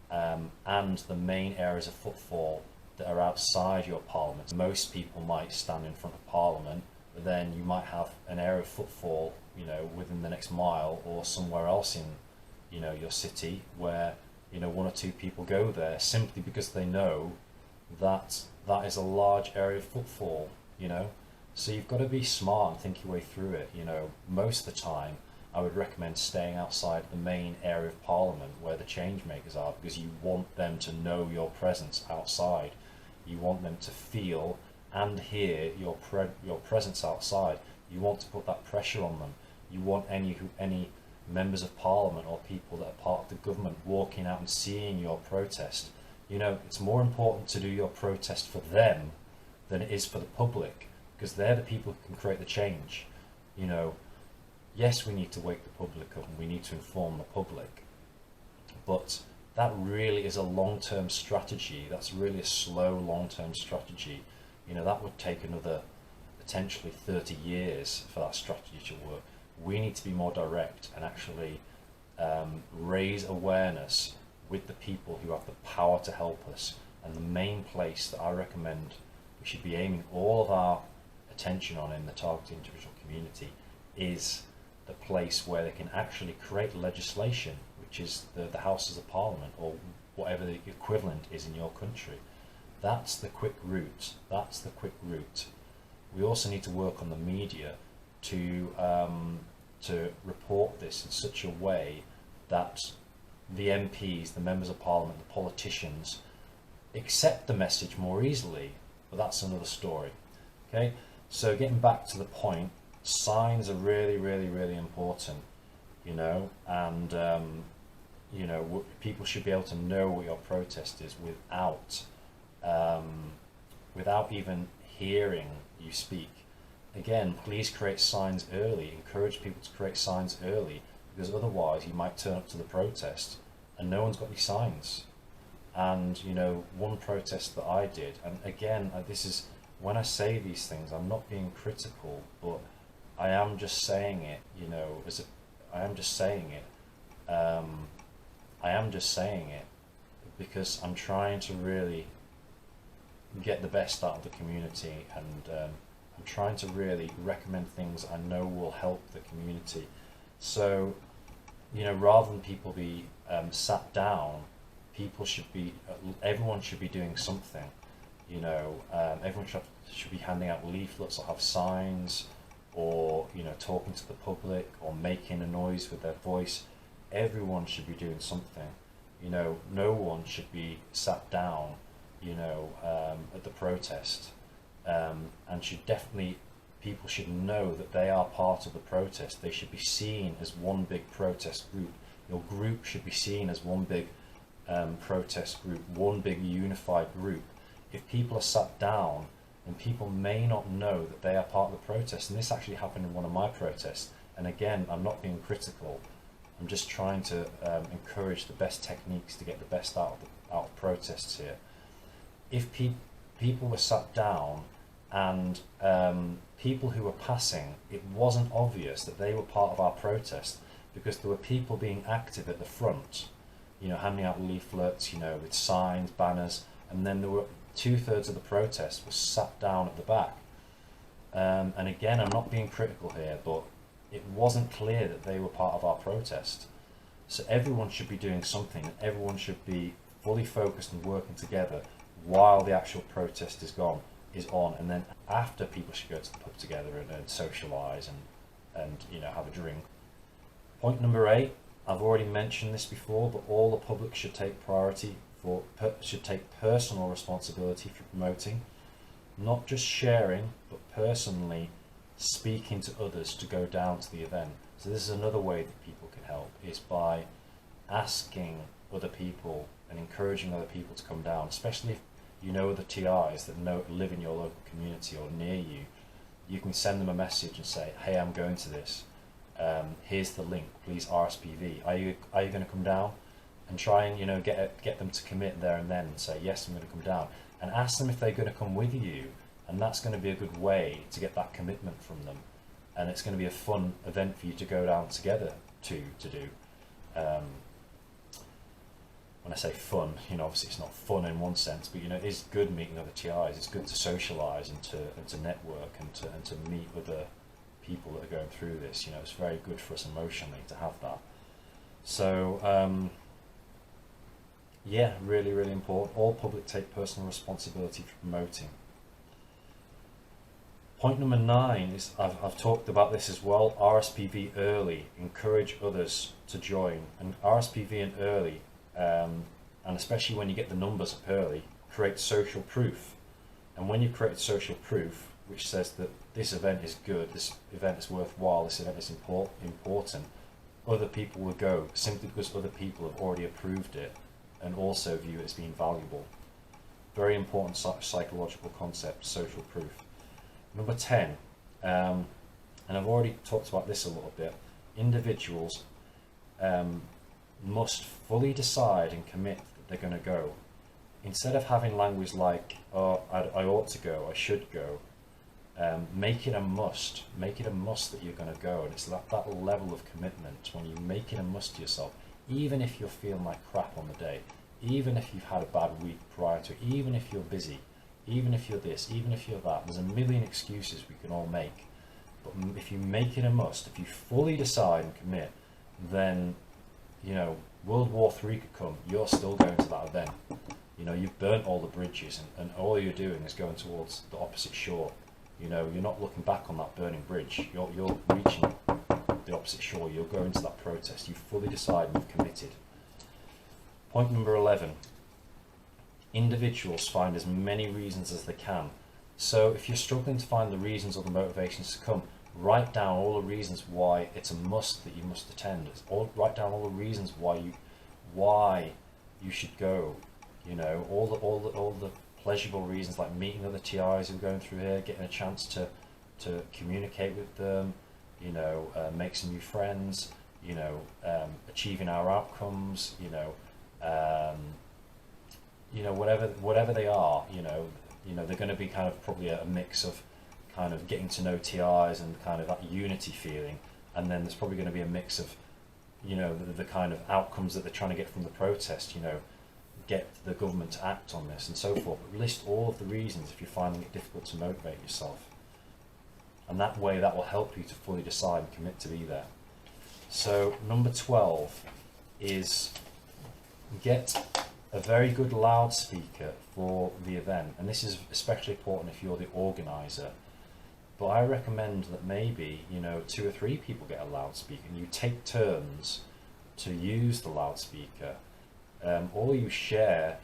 and the main areas of footfall that are outside your parliament. Most people might stand in front of parliament, but then you might have an area of footfall, you know, within the next mile or somewhere else in, you know, your city, where, you know, one or two people go there simply because they know that that is a large area of footfall, you know. So you've got to be smart and think your way through it. You know, most of the time I would recommend staying outside the main area of parliament where the change makers are, because you want them to know your presence outside. You want them to feel and hear your presence outside. You want to put that pressure on them. You want any members of parliament or people that are part of the government walking out and seeing your protest. You know, it's more important to do your protest for them than it is for the public, because they're the people who can create the change. You know, yes, we need to wake the public up and we need to inform the public, but that really is a long-term strategy. That's really a slow long-term strategy. You know, that would take another potentially 30 years for that strategy to work. We need to be more direct and actually raise awareness with the people who have the power to help us. And the main place that I recommend we should be aiming all of our attention on in the targeted individual community is the place where they can actually create legislation, which is the Houses of Parliament, or whatever the equivalent is in your country. That's the quick route. That's the quick route. We also need to work on the media to report this in such a way that the MPs, the members of Parliament, the politicians accept the message more easily. But that's another story. Okay, so getting back to the point, signs are really, really, really important. You know, and you know, people should be able to know what your protest is without even hearing you speak. Again, please create signs early. Encourage people to create signs early, because otherwise you might turn up to the protest and no one's got any signs. And you know, one protest that I did, and again, this is, when I say these things, I'm not being critical, but I am just saying it, you know, I am just saying it because I'm trying to really get the best out of the community, and I'm trying to really recommend things I know will help the community. So, you know, rather than people be sat down, everyone should be doing something. You know, everyone should be handing out leaflets or have signs, or, you know, talking to the public or making a noise with their voice. Everyone should be doing something. You know, no one should be sat down, you know, at the protest, and people should know that they are part of the protest. They should be seen as one big protest group. Your group should be seen as one big protest group, one big unified group. If people are sat down, then people may not know that they are part of the protest. And this actually happened in one of my protests. And again, I'm not being critical. I'm just trying to encourage the best techniques to get the best out of protests here. If people were sat down and people who were passing, it wasn't obvious that they were part of our protest, because there were people being active at the front, you know, handing out leaflets, you know, with signs, banners, and then there were 2/3 of the protest was sat down at the back. And again, I'm not being critical here, but it wasn't clear that they were part of our protest. So everyone should be doing something. Everyone should be fully focused and working together while the actual protest is on. And then after, people should go to the pub together and socialise and have a drink. Point number 8, I've already mentioned this before, but all the public should take should take personal responsibility for promoting, not just sharing, but personally speaking to others to go down to the event. So this is another way that people can help, is by asking other people and encouraging other people to come down, especially if you know other TIs that live in your local community or near you. You can send them a message and say, hey, I'm going to this. Here's the link, please RSVP. Are you going to come down? And try and get them to commit there and then and say, yes, I'm going to come down. And ask them if they're going to come with you. And that's going to be a good way to get that commitment from them. And it's going to be a fun event for you to go down together to do. When I say fun, obviously it's not fun in one sense, but it is good meeting other TIs. It's good to socialise and to network and to meet other people that are going through this. It's very good for us emotionally to have that. So yeah, really, really important. All public take personal responsibility for promoting. Point number 9 is, I've talked about this as well, RSPV early, encourage others to join. And RSPV in early, and especially when you get the numbers up early, create social proof. And when you create social proof, which says that this event is good, this event is worthwhile, this event is important, other people will go simply because other people have already approved it and also view it as being valuable. Very important psychological concept, social proof. Number 10, and I've already talked about this a little bit, individuals must fully decide and commit that they're going to go. Instead of having language like, oh, I ought to go, I should go, make it a must. Make it a must that you're going to go. And it's that level of commitment when you make it a must to yourself, even if you're feeling like crap on the day, even if you've had a bad week prior to it, even if you're busy, even if you're this, even if you're that. There's a million excuses we can all make. But if you make it a must, if you fully decide and commit, then, World War III could come, you're still going to that event. You've burnt all the bridges and all you're doing is going towards the opposite shore. You're not looking back on that burning bridge. You're reaching the opposite shore. You're going to that protest. You fully decide and you've committed. Point number 11. Individuals find as many reasons as they can. So if you're struggling to find the reasons or the motivations to come, write down all the reasons why it's a must that you must attend. Write down all the reasons why you should go. All the pleasurable reasons, like meeting other TIs who are going through here, getting a chance to communicate with them, make some new friends, achieving our outcomes, whatever they are, they're going to be kind of probably a mix of kind of getting to know TIs and kind of that unity feeling, and then there's probably going to be a mix of, the kind of outcomes that they're trying to get from the protest, get the government to act on this and so forth. But list all of the reasons if you're finding it difficult to motivate yourself, and that way that will help you to fully decide and commit to be there. So number 12 is get a very good loudspeaker for the event, and this is especially important if you're the organizer. But I recommend that maybe 2 or 3 people get a loudspeaker and you take turns to use the loudspeaker, or you share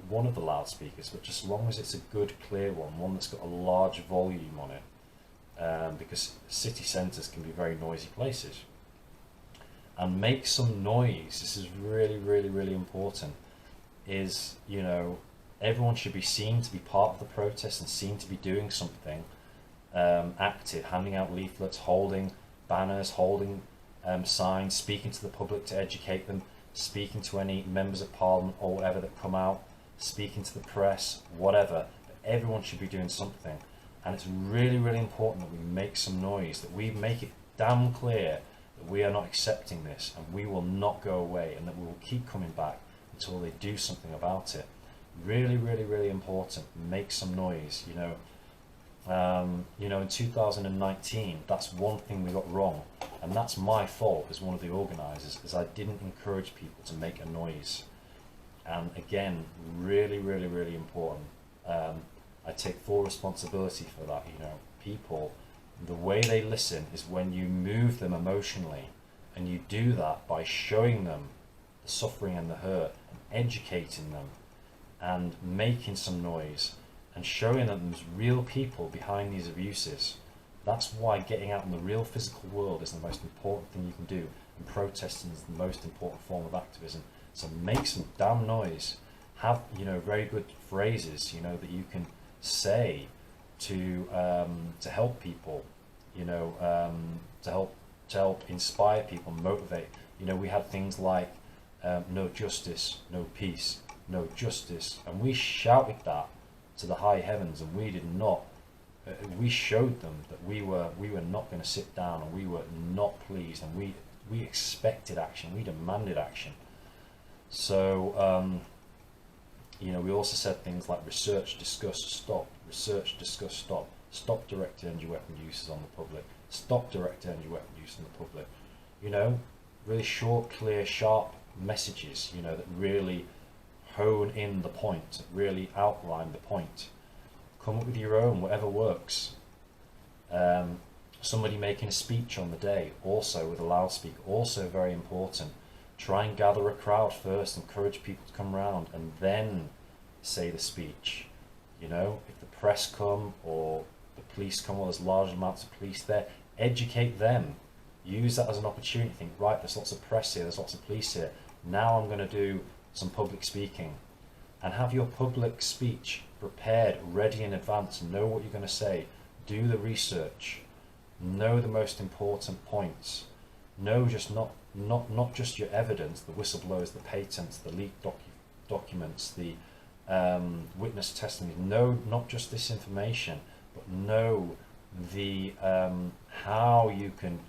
one of the loudspeakers, but just as long as it's a good clear one that's got a large volume on it, because city centres can be very noisy places. And make some noise. This is really, really, really important. Is everyone should be seen to be part of the protest and seen to be doing something active, handing out leaflets, holding banners, holding signs, speaking to the public to educate them, speaking to any members of parliament or whatever that come out, speaking to the press, whatever. But everyone should be doing something, and it's really, really important that we make some noise, that we make it damn clear that we are not accepting this and we will not go away, and that we will keep coming back until they do something about it. Really, really, really important. Make some noise. In 2019, that's one thing we got wrong, and that's my fault as one of the organisers, is I didn't encourage people to make a noise. And again, really, really, really important. I take full responsibility for that. People The way they listen is when you move them emotionally, and you do that by showing them the suffering and the hurt, and educating them, and making some noise, and showing them there's real people behind these abuses. That's why getting out in the real physical world is the most important thing you can do, and protesting is the most important form of activism. So make some damn noise. Have, very good phrases, that you can say to help people, to help inspire people, motivate. We had things like no justice, no peace, no justice, and we shouted that to the high heavens, and we did not. We showed them that we were not going to sit down, and we were not pleased, and we expected action. We demanded action. So we also said things like research, discuss, stop. Research, discuss, stop. Stop direct energy weapon uses on the public. Stop direct energy weapon use on the public. Really short, clear, sharp messages, that really hone in the point, that really outline the point. Come up with your own, whatever works. Somebody making a speech on the day, also with a loudspeaker, also very important. Try and gather a crowd first, encourage people to come round, and then say the speech. If the press come, or the police come, or there's large amounts of police there, educate them. Use that as an opportunity. Think, right, there's lots of press here, there's lots of police here. Now I'm going to do some public speaking. And have your public speech prepared, ready in advance. Know what you're going to say. Do the research. Know the most important points. Know not just your evidence, the whistleblowers, the patents, the leaked documents, the witness testimony. Know not just this information, but know the how you can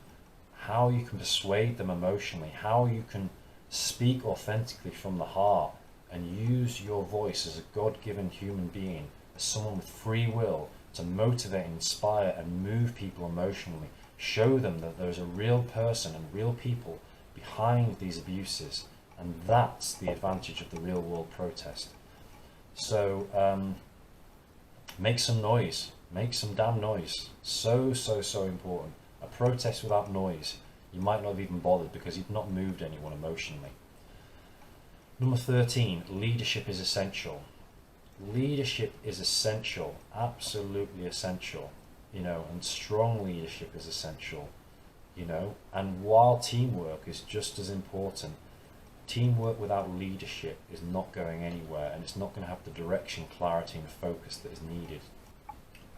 persuade them emotionally, how you can speak authentically from the heart, and use your voice as a God-given human being, as someone with free will, to motivate, inspire, and move people emotionally. Show them that there's a real person and real people behind these abuses, and that's the advantage of the real world protest. So make some noise, make some damn noise. So important. A protest without noise, you might not have even bothered, because you've not moved anyone emotionally. Number 13, leadership is essential. Leadership is essential, absolutely essential, and strong leadership is essential, and while teamwork is just as important, teamwork without leadership is not going anywhere, and it's not going to have the direction, clarity, and focus that is needed.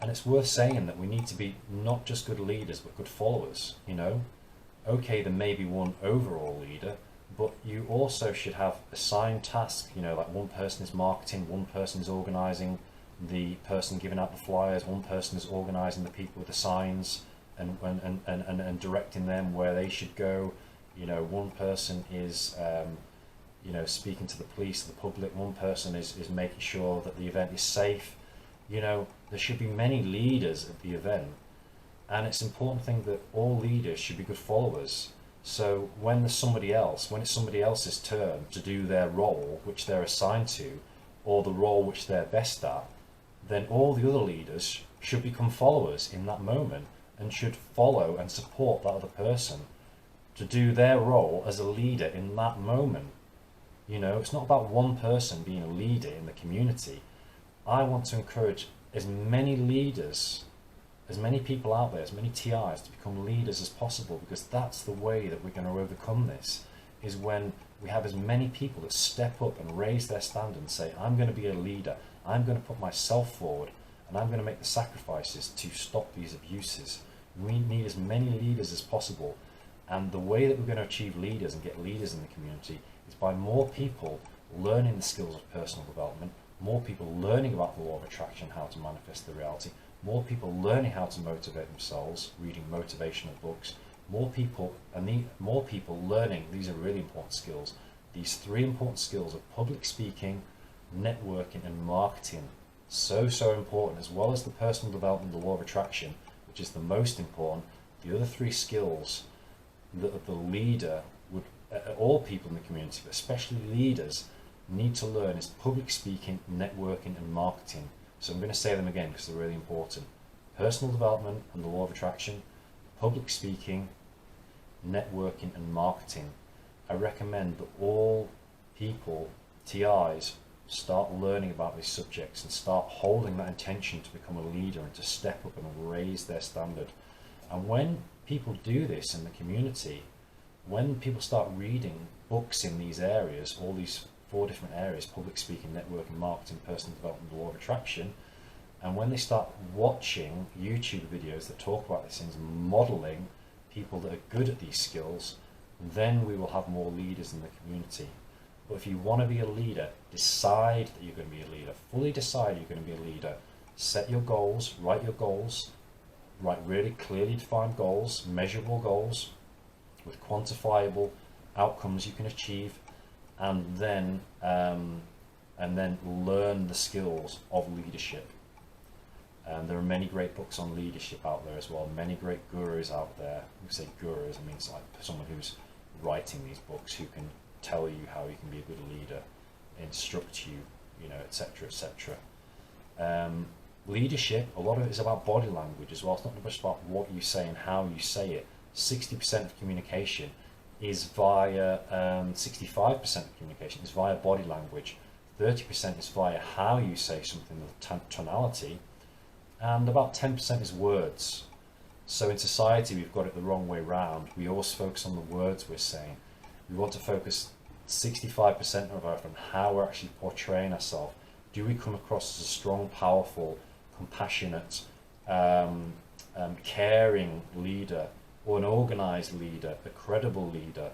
And it's worth saying that we need to be not just good leaders, but good followers, Okay, there may be one overall leader, but you also should have assigned tasks, like one person is marketing, one person is organising, the person giving out the flyers, one person is organising the people with the signs and directing them where they should go, one person is speaking to the police, the public, one person is making sure that the event is safe. There should be many leaders at the event, and it's an important thing that all leaders should be good followers. So when it's somebody else's turn to do their role which they're assigned to, or the role which they're best at, then all the other leaders should become followers in that moment, and should follow and support that other person to do their role as a leader in that moment. It's not about one person being a leader in the community. I want to encourage as many leaders, as many people out there, as many TIs to become leaders as possible, because that's the way that we're going to overcome this, is when we have as many people that step up and raise their standard and say, I'm going to be a leader, I'm going to put myself forward, and I'm going to make the sacrifices to stop these abuses. We need as many leaders as possible, and the way that we're going to achieve leaders and get leaders in the community is by more people learning the skills of personal development, more people learning about the law of attraction, how to manifest the reality, more people learning how to motivate themselves, reading motivational books, more people learning, these are really important skills, these 3 important skills of public speaking, networking, and marketing. So important, as well as the personal development, the law of attraction, which is the most important. The other 3 skills that the leader would, all people in the community, but especially leaders, need to learn is public speaking, networking, and marketing. So I'm going to say them again because they're really important. personal development and the law of attraction, public speaking, networking and marketing. I recommend that all people, TIs, start learning about these subjects and start holding that intention to become a leader and to step up and raise their standard. And when people do this in the community, when people start reading books in these areas, all these 4 different areas, public speaking, networking, marketing, personal development, the law of attraction, and when they start watching YouTube videos that talk about these things, modeling people that are good at these skills, then we will have more leaders in the community. But if you want to be a leader, decide that you're going to be a leader. Fully decide you're going to be a leader. Set your goals, write really clearly defined goals, measurable goals, with quantifiable outcomes you can achieve, and then learn the skills of leadership. There are many great books on leadership out there as well, many great gurus out there. When we say gurus, I mean it's like someone who's writing these books who can tell you how you can be a good leader, instruct you, etc., etc. Leadership, a lot of it is about body language as well. It's not just about what you say and how you say it. 60% of communication is via, 65% of communication is via body language. 30% is via how you say something, the tonality, and about 10% is words. So in society, we've got it the wrong way round. We always focus on the words we're saying. We want to focus 65% of our on how we're actually portraying ourselves. Do we come across as a strong, powerful, compassionate, caring leader, or an organized leader, a credible leader,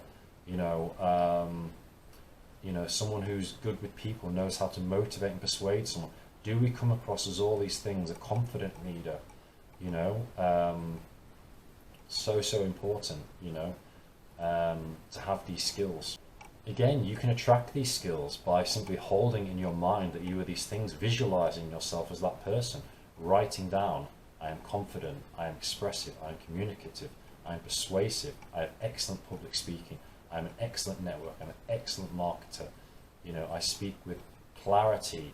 someone who's good with people, knows how to motivate and persuade someone? Do we come across as all these things, a confident leader? So important, to have these skills. Again, you can attract these skills by simply holding in your mind that you are these things, visualizing yourself as that person, writing down, I am confident, I am expressive, I am communicative, I am persuasive, I have excellent public speaking, I am an excellent network, I'm an excellent marketer, I speak with clarity,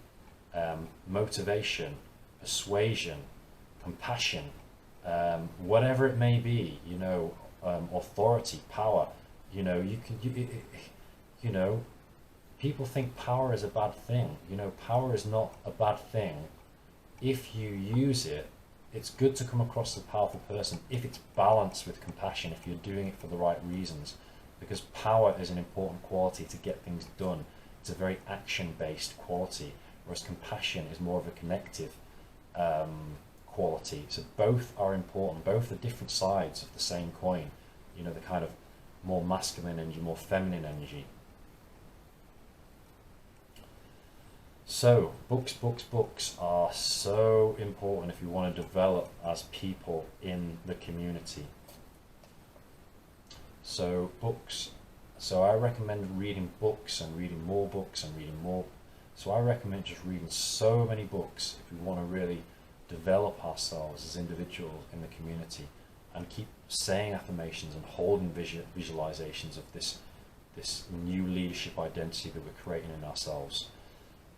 motivation, persuasion, compassion, whatever it may be, authority, power, people think power is a bad thing. Power is not a bad thing. If you use it, it's good to come across as a powerful person if it's balanced with compassion, if you're doing it for the right reasons, because power is an important quality to get things done. It's a very action-based quality, whereas compassion is more of a connective quality. So both are important. Both are different sides of the same coin. The kind of more masculine energy, more feminine energy. So books are so important if you want to develop as people in the community. So books. So I recommend reading books and reading more books and reading more. So I recommend just reading so many books if we want to really develop ourselves as individuals in the community, and keep saying affirmations and holding visualizations of this new leadership identity that we're creating in ourselves.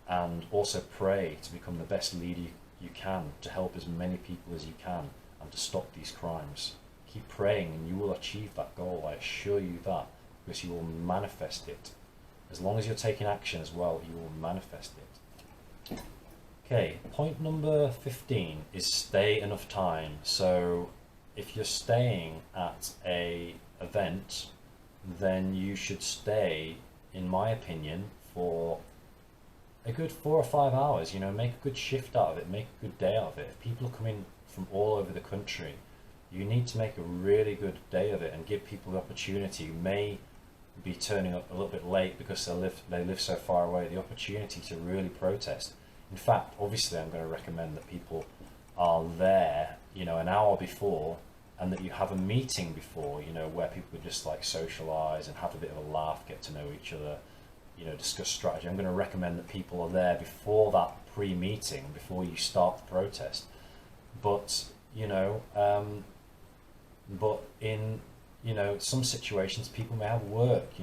And also pray to become the best leader you can, to help as many people as you can, and to stop these crimes. Keep praying and you will achieve that goal, I assure you that, because you will manifest it. As long as you're taking action as well, you will manifest it. Okay, point number 15 is stay enough time. So if you're staying at a event, then you should stay, in my opinion, for a good 4 or 5 hours. Make a good shift out of it, make a good day out of it. If people are coming from all over the country, you need to make a really good day of it and give people the opportunity who may be turning up a little bit late because they live so far away, the opportunity to really protest. In fact, obviously I'm going to recommend that people are there, an hour before, and that you have a meeting before, where people just like socialize and have a bit of a laugh, get to know each other, discuss strategy. I'm going to recommend that people are there before that pre-meeting, before you start the protest. But in some situations, people may have work,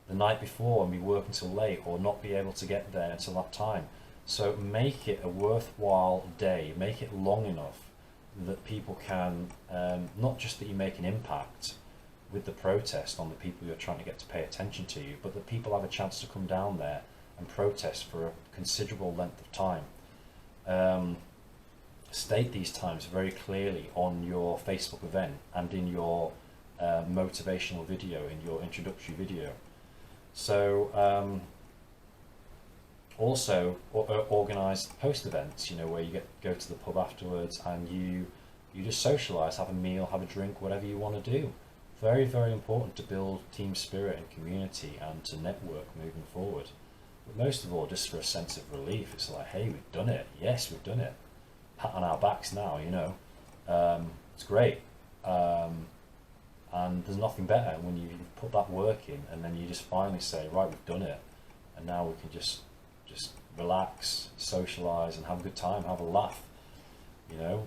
the night before and be working till late, or not be able to get there until that time. So make it a worthwhile day, make it long enough that people can, not just that you make an impact with the protest on the people you're trying to get to pay attention to you, but that people have a chance to come down there and protest for a considerable length of time. State these times very clearly on your Facebook event and in your motivational video, in your introductory video. So also organise post events, you know, where you go to the pub afterwards and you just socialise, have a meal, have a drink, whatever you want to do. Very, very important to build team spirit and community and to network moving forward. But most of all, just for a sense of relief. It's like, hey, we've done it. Yes, we've done it. Pat on our backs now, you know. It's great. And there's nothing better when you put that work in and then you just finally say, right, we've done it. And now we can just relax, socialise and have a good time, have a laugh, you know.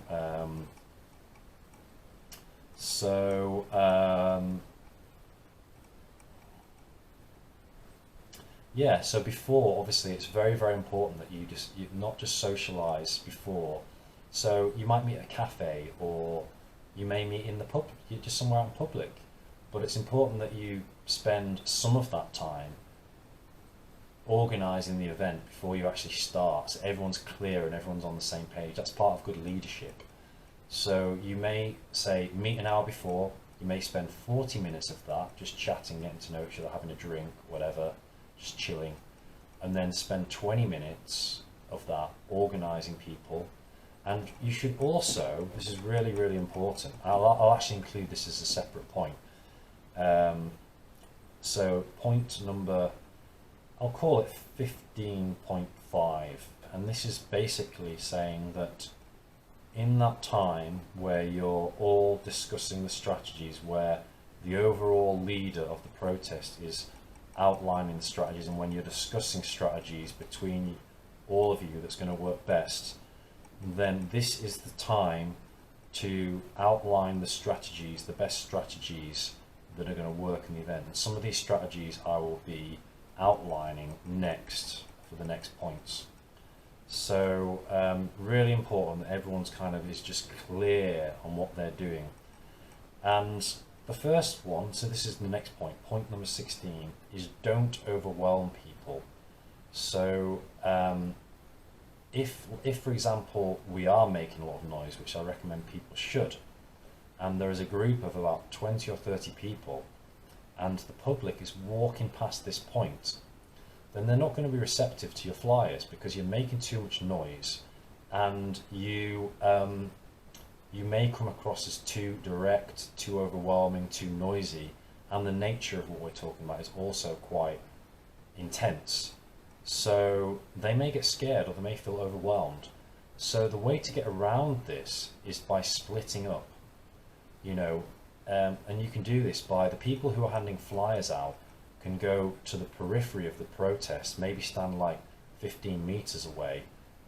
Yeah, so before, obviously, it's very, very important that you not just socialise before. So you might meet at a cafe or you may meet in the pub, you're just somewhere out in public. But it's important that you spend some of that time organising the event before you actually start, so everyone's clear and everyone's on the same page. That's part of good leadership. So you may say meet an hour before, you may spend 40 minutes of that just chatting, getting to know each other, having a drink, whatever, just chilling, and then spend 20 minutes of that organising people. And you should also, this is really, really important, I'll actually include this as a separate point. So point number, I'll call it 15.5, and this is basically saying that in that time where you're all discussing the strategies, where the overall leader of the protest is outlining the strategies, and when you're discussing strategies between all of you that's going to work best, then this is the time to outline the strategies, the best strategies that are going to work in the event. And some of these strategies I will be outlining next for the next points. So really important that everyone's kind of is just clear on what they're doing. And the first one, so this is the next point, point number 16, is don't overwhelm people. So if for example we are making a lot of noise, which I recommend people should, and there is a group of about 20 or 30 people and the public is walking past this point, then they're not going to be receptive to your flyers because you're making too much noise, and you may come across as too direct, too overwhelming, too noisy, and the nature of what we're talking about is also quite intense. So they may get scared or they may feel overwhelmed. So the way to get around this is by splitting up, you know, and you can do this by the people who are handing flyers out can go to the periphery of the protest, maybe stand like 15 meters away,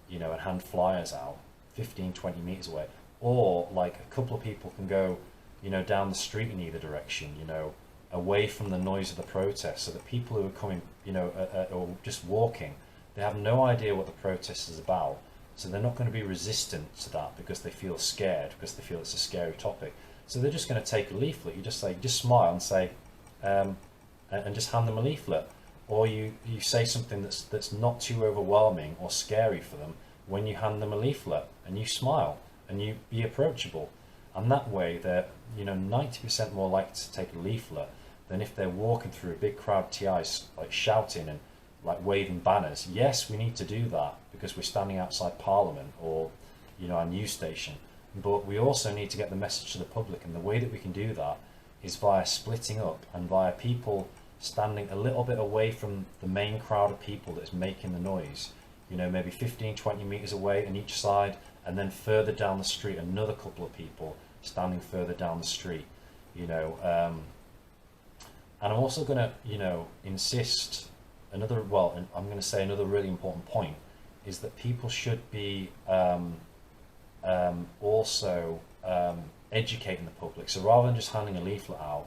you know, and hand flyers out 15, 20 meters away. Or like a couple of people can go, you know, down the street in either direction, you know, away from the noise of the protest, so that people who are coming, you know, or just walking, they have no idea what the protest is about. So they're not going to be resistant to that because they feel scared, because they feel it's a scary topic. So they're just going to take a leaflet. You just say, just smile and say, and just hand them a leaflet. Or you say something that's not too overwhelming or scary for them when you hand them a leaflet, and you smile and you be approachable. And that way they're, you know, 90% more likely to take a leaflet than if they're walking through a big crowd TIs, like shouting and like waving banners. Yes, we need to do that because we're standing outside Parliament or, you know, our news station. But we also need to get the message to the public, and the way that we can do that is via splitting up and via people standing a little bit away from the main crowd of people that's making the noise, you know, maybe 15, 20 meters away on each side, and then further down the street, another couple of people standing further down the street, you know. And I'm also going to, you know, insist another, well, I'm going to say another really important point is that people should be also educating the public. So rather than just handing a leaflet out,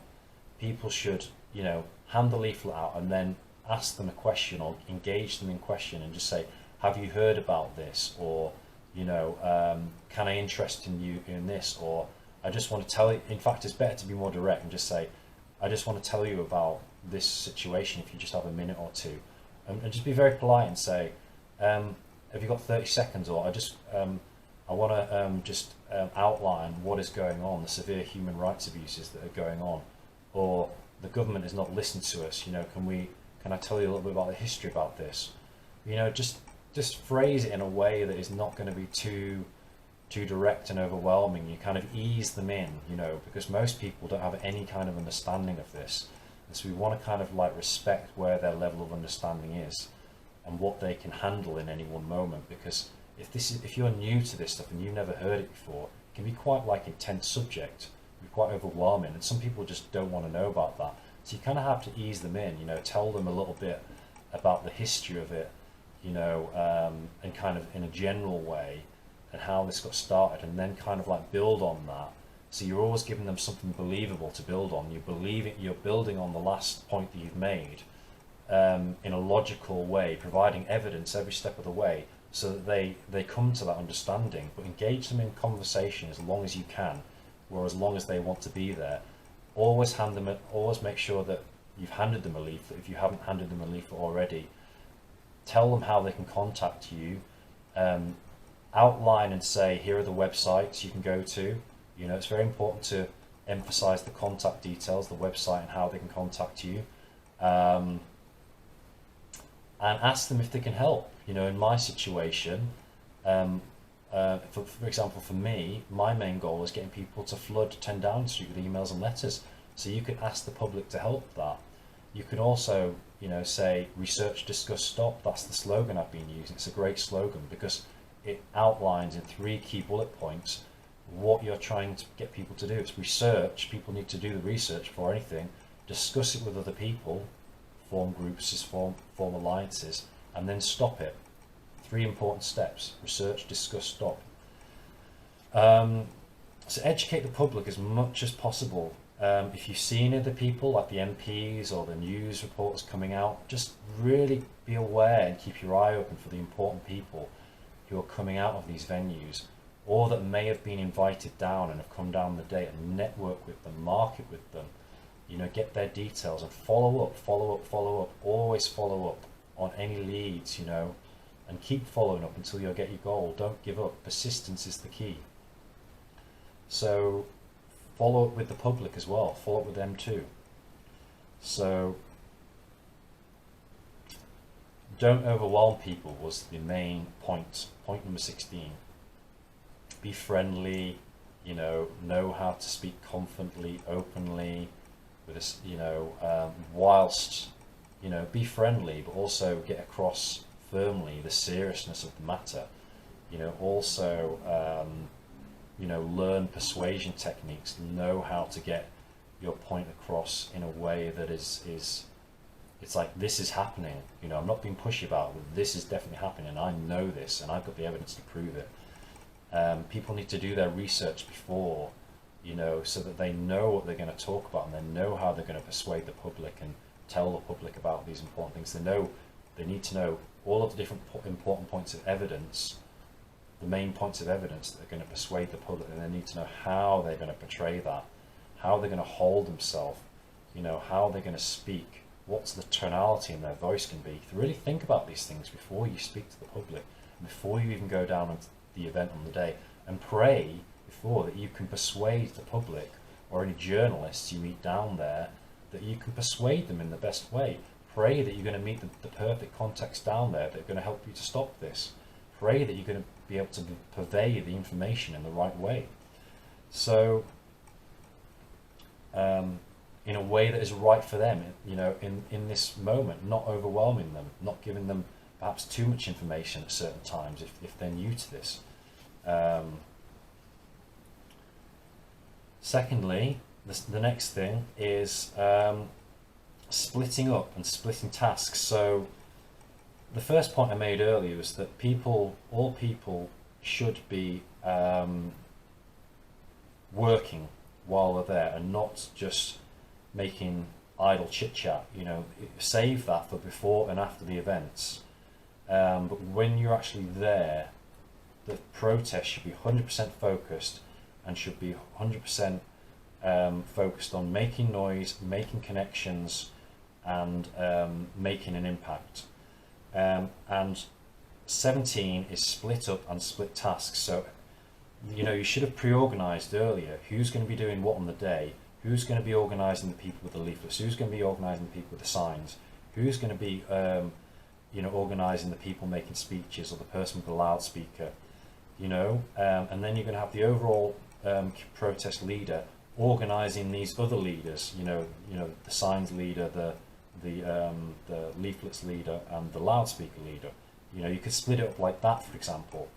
people should, you know, hand the leaflet out and then ask them a question or engage them in question and just say, have you heard about this, or can I interest in you in this, or I just want to tell you. In fact, it's better to be more direct and just say, I just want to tell you about this situation if you just have a minute or two, and just be very polite and say, have you got 30 seconds, or I want to just outline what is going on, the severe human rights abuses that are going on, or the government is not listening to us. Can I tell you a little bit about the history about this? Just phrase it in a way that is not going to be too direct and overwhelming. You kind of ease them in, because most people don't have any kind of understanding of this. And so we want to kind of like respect where their level of understanding is and what they can handle in any one moment. Because if you're new to this stuff and you've never heard it before, it can be quite like intense subject, it can be quite overwhelming, and some people just don't want to know about that. So you kind of have to ease them in, tell them a little bit about the history of it, and kind of in a general way, and how this got started, and then kind of like build on that. So you're always giving them something believable to build on. You're building on the last point that you've made in a logical way, providing evidence every step of the way, so that they come to that understanding. But engage them in conversation as long as you can, or as long as they want to be there. Always make sure that you've handed them a leaflet. If you haven't handed them a leaflet already, tell them how they can contact you. Outline and say, here are the websites you can go to. It's very important to emphasize the contact details, the website, and how they can contact you. And ask them if they can help. In my situation, for example, for me, my main goal is getting people to flood 10 Downing Street with emails and letters. So you could ask the public to help that. You could also, say, research, discuss, stop. That's the slogan I've been using. It's a great slogan because it outlines in 3 key bullet points what you're trying to get people to do. It's research. People need to do the research before anything. Discuss it with other people. Form groups, form alliances, and then stop it. 3 important steps: research, discuss, stop. So educate the public as much as possible. If you see any of the people, like the MPs or the news reporters coming out, just really be aware and keep your eye open for the important people who are coming out of these venues, or that may have been invited down and have come down the day, and network with them, market with them, get their details and follow up, always follow up on any leads, and keep following up until you get your goal. Don't give up. Persistence is the key. So follow up with the public as well. Follow up with them too. So don't overwhelm people was the main point. Point number 16. Be friendly, know how to speak confidently, openly, with this, whilst, be friendly, but also get across firmly the seriousness of the matter. Also, learn persuasion techniques, know how to get your point across in a way that is it's like, this is happening. I'm not being pushy about it. This is definitely happening, and I know this, and I've got the evidence to prove it. People need to do their research before, so that they know what they're going to talk about, and they know how they're going to persuade the public and tell the public about these important things. They need to know all of the different important points of evidence, the main points of evidence that are going to persuade the public, and they need to know how they're going to portray that, how they're going to hold themselves, how they're going to speak, what's the tonality in their voice can be. To really think about these things before you speak to the public, before you even go down to the event on the day, and pray before that you can persuade the public or any journalists you meet down there, that you can persuade them in the best way. Pray that you're going to meet the perfect contacts down there that are going to help you to stop this. Pray that you're going to be able to purvey the information in the right way. So, in a way that is right for them, in this moment, not overwhelming them, not giving them perhaps too much information at certain times if they're new to this. Secondly, the next thing is splitting up and splitting tasks. So the first point I made earlier was that all people should be working while they're there, and not just making idle chit chat. Save that for before and after the events. but when you're actually there, the protest should be 100% focused and should be 100% focused on making noise, making connections, and making an impact. And 17 is split up and split tasks. So, you should have pre-organised earlier who's going to be doing what on the day, who's going to be organising the people with the leaflets, who's going to be organising the people with the signs, who's going to be organising the people making speeches, or the person with the loudspeaker, and then you're going to have the overall protest leader organising these other leaders, the signs leader, the leaflets leader, and the loudspeaker leader. You could split it up like that, for example.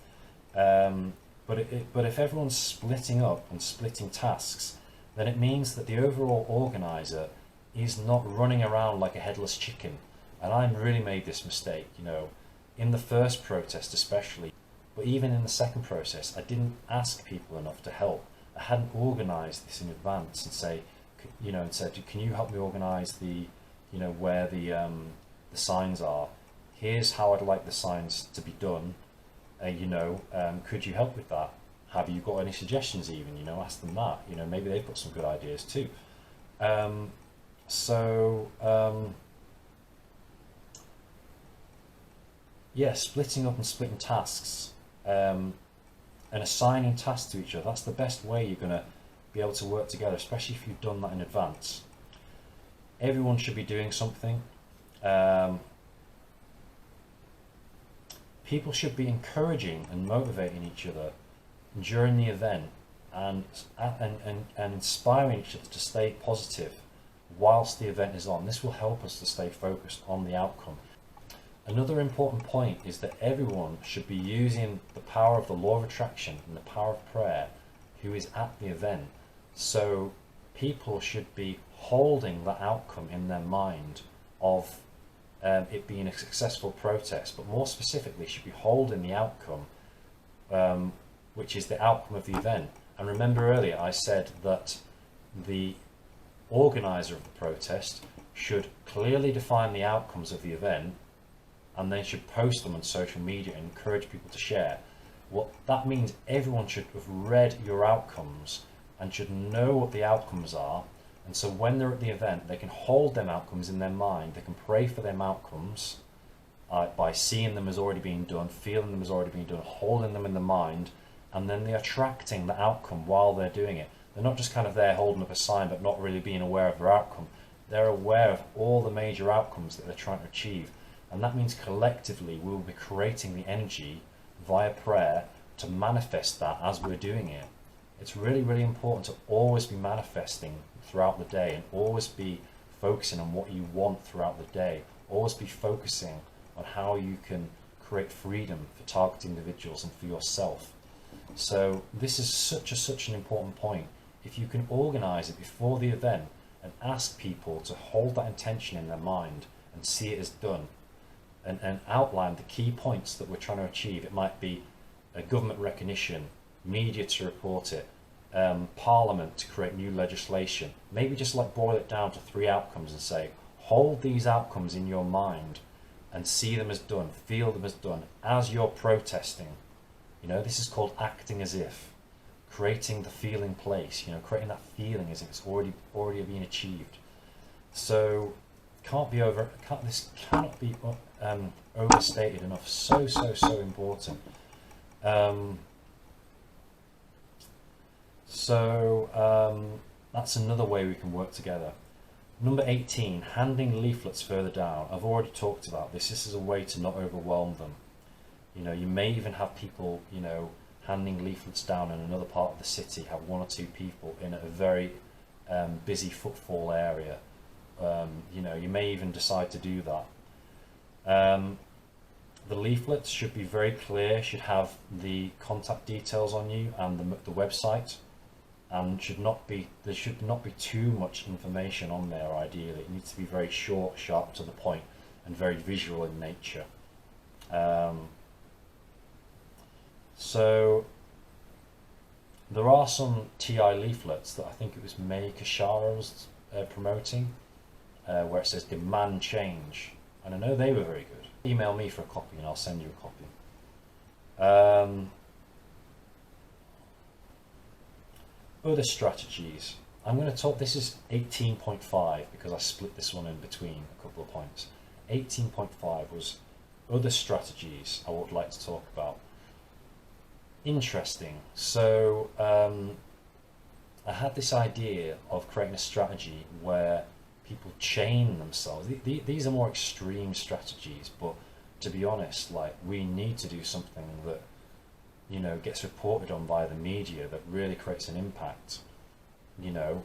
But if everyone's splitting up and splitting tasks, then it means that the overall organizer is not running around like a headless chicken. And I really made this mistake, in the first protest especially, but even in the second process, I didn't ask people enough to help. I hadn't organised this in advance and said, can you help me organise the, where the signs are? Here's how I'd like the signs to be done. Could you help with that? Have you got any suggestions even? Ask them that. Maybe they've got some good ideas too. Splitting up and splitting tasks and assigning tasks to each other. That's the best way you're going to be able to work together, especially if you've done that in advance. Everyone should be doing something. People should be encouraging and motivating each other during the event and inspiring each other to stay positive whilst the event is on. This will help us to stay focused on the outcome. Another important point is that everyone should be using the power of the law of attraction and the power of prayer who is at the event. So people should be holding the outcome in their mind of it being a successful protest, but more specifically should be holding the outcome, which is the outcome of the event. And remember earlier I said that the organizer of the protest should clearly define the outcomes of the event and then should post them on social media and encourage people to share. Well, that means everyone should have read your outcomes and should know what the outcomes are. And so when they're at the event, they can hold them outcomes in their mind. They can pray for them outcomes by seeing them as already being done, feeling them as already being done, holding them in the mind, and then they're attracting the outcome while they're doing it. They're not just kind of there holding up a sign but not really being aware of their outcome. They're aware of all the major outcomes that they're trying to achieve. And that means collectively we will be creating the energy via prayer to manifest that as we're doing it. It's really, really important to always be manifesting throughout the day and always be focusing on what you want throughout the day. Always be focusing on how you can create freedom for targeted individuals and for yourself. So this is such an important point. If you can organize it before the event and ask people to hold that intention in their mind and see it as done, and outline the key points that we're trying to achieve. It might be a government recognition, media to report it, Parliament to create new legislation. Maybe just boil it down to 3 outcomes and say, hold these outcomes in your mind and see them as done, feel them as done as you're protesting. This is called acting as if, creating the feeling place, creating that feeling as if it's already been achieved. So this cannot be overstated enough. So important. That's another way we can work together. Number 18, handing leaflets further down. I've already talked about this. This is a way to not overwhelm them. You may even have people, handing leaflets down in another part of the city, have 1 or 2 people in a very busy footfall area. You may even decide to do that. The leaflets should be very clear, should have the contact details on you and the website, and there should not be too much information on there. Ideally, it needs to be very short, sharp, to the point, and very visual in nature. So there are some TI leaflets that I think it was May Kashara was promoting, where it says demand change, and I know they were very good. email me for a copy and I'll send you a copy. Other strategies. I'm going to talk, this is 18.5 because I split this one in between a couple of points. 18.5 was other strategies I would like to talk about. Interesting. So I had this idea of creating a strategy where people chain themselves. These are more extreme strategies, but to be honest, like, we need to do something that, you know, gets reported on by the media, that really creates an impact. You know,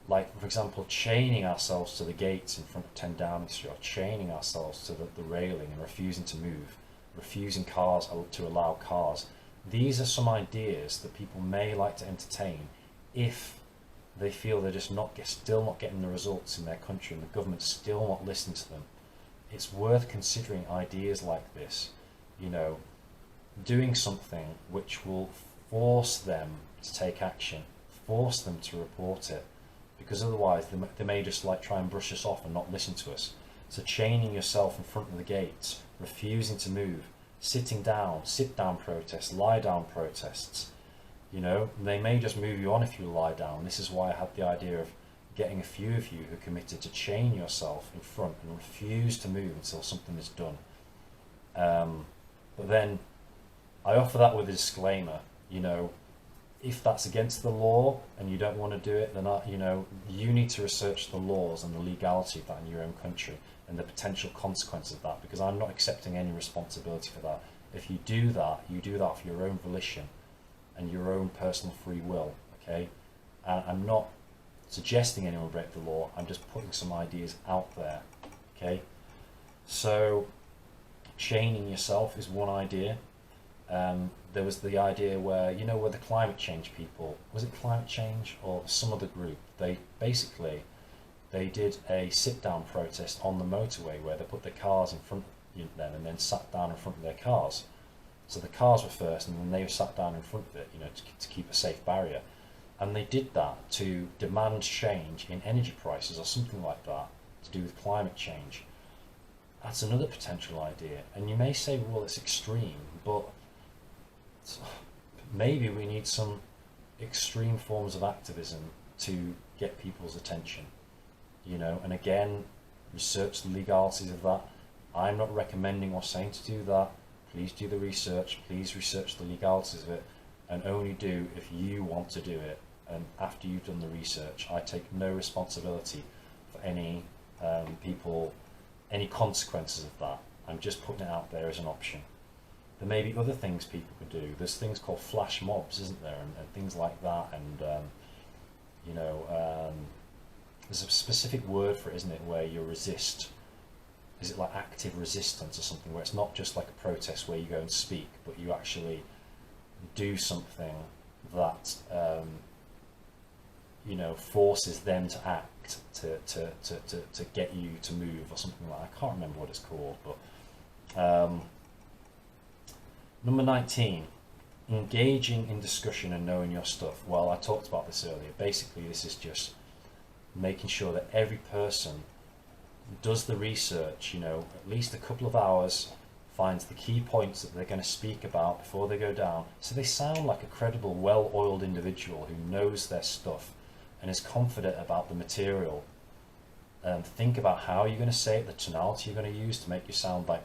like, for example, chaining ourselves to the gates in front of 10 Downing Street, or chaining ourselves to the railing and refusing to move, refusing cars to allow cars. These are some ideas that people may like to entertain if they feel they're just still not getting the results in their country and the government's still not listening to them. It's worth considering ideas like this, you know, doing something which will force them to take action, force them to report it, because otherwise they may just like try and brush us off and not listen to us. So chaining yourself in front of the gates, refusing to move, sitting down, sit down protests, lie down protests, you know, they may just move you on if you lie down. This is why I had the idea of getting a few of you who committed to chain yourself in front and refuse to move until something is done. But then I offer that with a disclaimer, you know, if that's against the law and you don't want to do it, then you know, you need to research the laws and the legality of that in your own country and the potential consequences of that, because I'm not accepting any responsibility for that. If you do that, you do that for your own volition and your own personal free will, okay? And I'm not suggesting anyone break the law, I'm just putting some ideas out there, okay? So chaining yourself is one idea. There was the idea where, you know, where the climate change people, was it climate change or some other group, they did a sit-down protest on the motorway where they put their cars in front of them and then sat down in front of their cars. So the cars were first and then they sat down in front of it, you know, to keep a safe barrier. And they did that to demand change in energy prices or something like that to do with climate change. That's another potential idea. And you may say, well, it's extreme, but maybe we need some extreme forms of activism to get people's attention, you know. And again, research the legalities of that. I'm not recommending or saying to do that. Please do the research, please research the legalities of it, and only do if you want to do it. And after you've done the research, I take no responsibility for any any consequences of that. I'm just putting it out there as an option. There may be other things people can do. There's things called flash mobs, isn't there, and things like that. And you know, there's a specific word for it, isn't it, where you resist. Is it like active resistance or something, where it's not just like a protest where you go and speak, but you actually do something that you know, forces them to act to get you to move or something like that. I can't remember what it's called, but number 19, engaging in discussion and knowing your stuff. Well, I talked about this earlier. Basically, this is just making sure that every person does the research, you know, at least a couple of hours, finds the key points that they're going to speak about before they go down, so they sound like a credible, well-oiled individual who knows their stuff and is confident about the material. Think about how you're going to say it, the tonality you're going to use to make you sound like,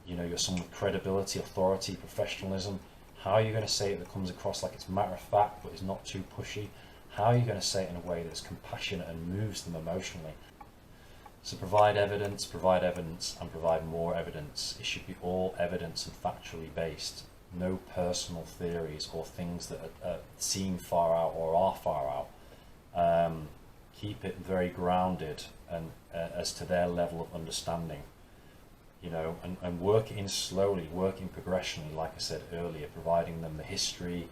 you know, you're someone with credibility, authority, professionalism. How are you going to say it that comes across like it's matter of fact but is not too pushy? How are you going to say it in a way that's compassionate and moves them emotionally? So provide evidence, and provide more evidence. It should be all evidence and factually based. No personal theories or things that seem far out or are far out. Keep it very grounded and as to their level of understanding. You know, and work in slowly, work in progressionally, like I said earlier, providing them the history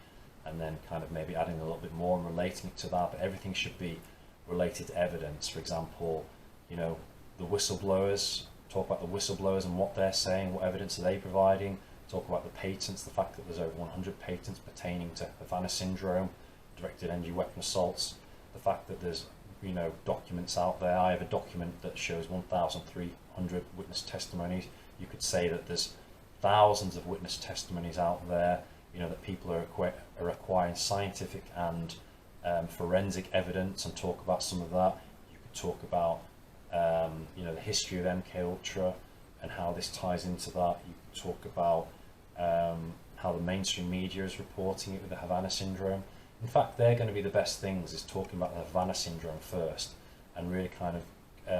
and then kind of maybe adding a little bit more and relating it to that, but everything should be related to evidence. For example, you know, the whistleblowers, talk about the whistleblowers and what they're saying, what evidence are they providing, talk about the patents, the fact that there's over 100 patents pertaining to Havana syndrome, directed energy weapon assaults, the fact that there's, you know, documents out there. I have a document that shows 1,300 witness testimonies. You could say that there's thousands of witness testimonies out there, you know, that people are acquiring scientific and forensic evidence, and talk about some of that. You could talk about you know, the history of MK Ultra and how this ties into that. You could talk about how the mainstream media is reporting it with the Havana syndrome. In fact, they're going to be the best things, is talking about the Havana syndrome first and really kind of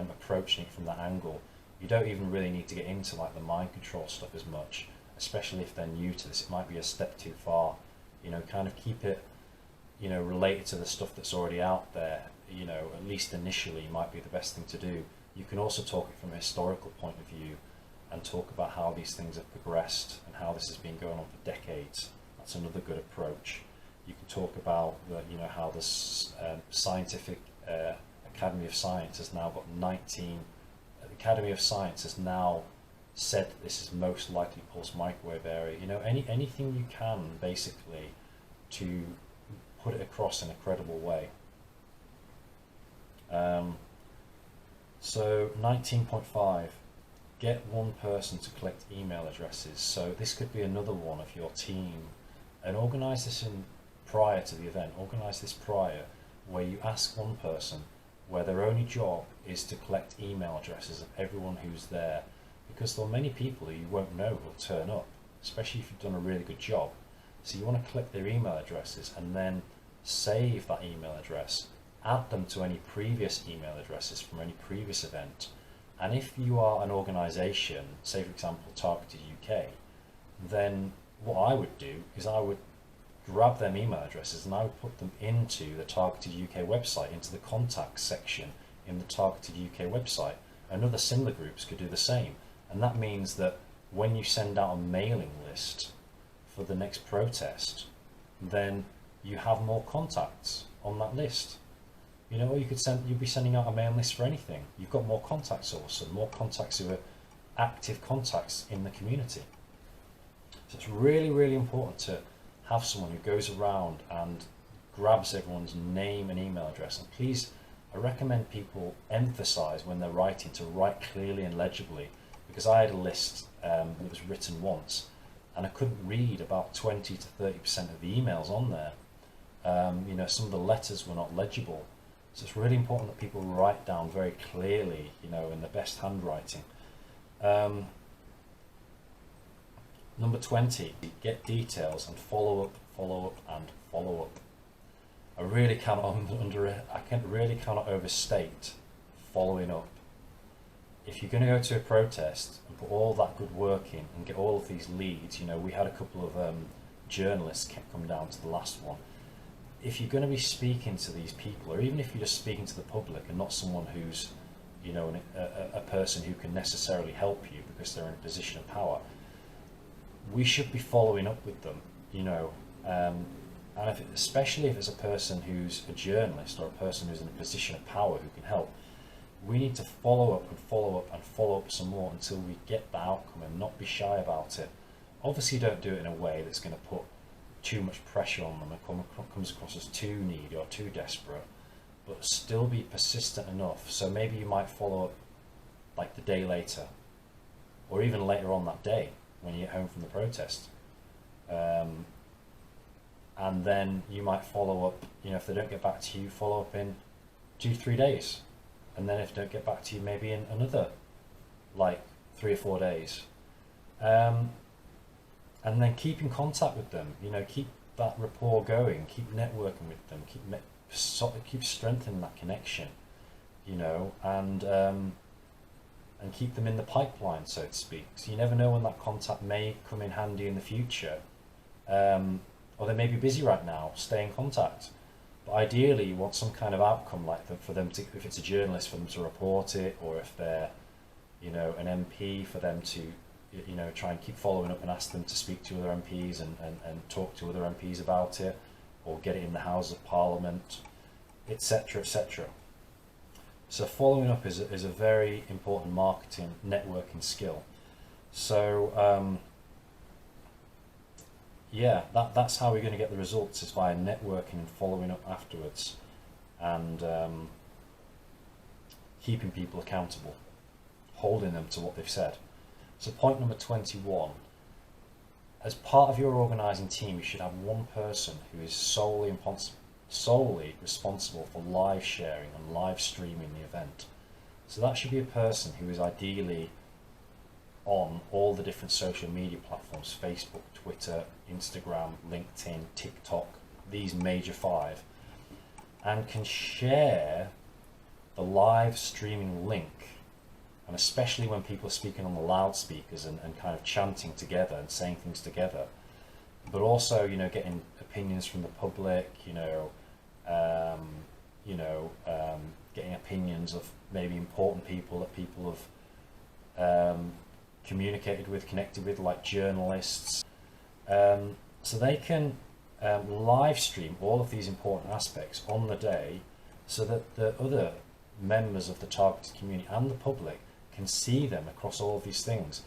approaching it from that angle. You don't even really need to get into like the mind control stuff as much, especially if they're new to this. It might be a step too far. You know, kind of keep it, you know, related to the stuff that's already out there. You know, at least initially might be the best thing to do. You can also talk it from a historical point of view and talk about how these things have progressed and how this has been going on for decades. That's another good approach. You can talk about the, you know, how the scientific Academy of Science has now got 19. The Academy of Science has now said that this is most likely pulse microwave area. You know, anything you can basically to put it across in a credible way. So 19.5, get one person to collect email addresses. So this could be another one of your team, and organise this in prior to the event. Organise this prior, where you ask one person where their only job is to collect email addresses of everyone who's there, because there are many people who you won't know will turn up, especially if you've done a really good job. So you want to collect their email addresses and then save that email address, add them to any previous email addresses from any previous event. And if you are an organisation, say for example Targeted UK, then what I would do is I would grab them email addresses and I would put them into the Targeted UK website, into the contacts section in the Targeted UK website. And other similar groups could do the same. And that means that when you send out a mailing list for the next protest, then you have more contacts on that list. You know, or you'd be sending out a mailing list for anything. You've got more contacts also, more contacts who are active contacts in the community. So it's really, really important to have someone who goes around and grabs everyone's name and email address. And please, I recommend people emphasize when they're writing to write clearly and legibly, because I had a list that was written once and I couldn't read about 20 to 30% of the emails on there. You know, some of the letters were not legible. So it's really important that people write down very clearly, you know, in the best handwriting. Number 20, get details and follow up, and follow up. I really cannot overstate following up. If you're going to go to a protest and put all that good work in and get all of these leads, you know, we had a couple of journalists come down to the last one. If you're going to be speaking to these people, or even if you're just speaking to the public and not someone who's, you know, a person who can necessarily help you because they're in a position of power, we should be following up with them, you know, and especially if it's a person who's a journalist or a person who's in a position of power who can help. We need to follow up and follow up and follow up some more until we get the outcome and not be shy about it. Obviously, don't do it in a way that's going to put too much pressure on them and comes across as too needy or too desperate, but still be persistent enough. So maybe you might follow up like the day later, or even later on that day when you get home from the protest. And then you might follow up, you know, if they don't get back to you, follow up in 2-3 days. And then if they don't get back to you, maybe in another like 3 or 4 days. And then keep in contact with them, you know, keep that rapport going, keep networking with them, keep strengthening that connection, you know, and keep them in the pipeline, so to speak. So you never know when that contact may come in handy in the future, or they may be busy right now. Stay in contact, but ideally you want some kind of outcome, like for them to, if it's a journalist, for them to report it, or if they're, you know, an MP, for them to, you know, try and keep following up and ask them to speak to other MPs and talk to other MPs about it, or get it in the House of Parliament, etc., etc. So following up is a very important marketing networking skill. So yeah, that's how we're going to get the results, is via networking and following up afterwards, and keeping people accountable, holding them to what they've said. So point number 21, as part of your organising team, you should have one person who is solely responsible for live sharing and live streaming the event. So that should be a person who is ideally on all the different social media platforms: Facebook, Twitter, Instagram, LinkedIn, TikTok, these major 5, and can share the live streaming link. And especially when people are speaking on the loudspeakers and kind of chanting together and saying things together, but also, you know, getting opinions from the public, getting opinions of maybe important people that people have communicated with, connected with, like journalists. So they can live stream all of these important aspects on the day, so that the other members of the targeted community and the public can see them across all of these things.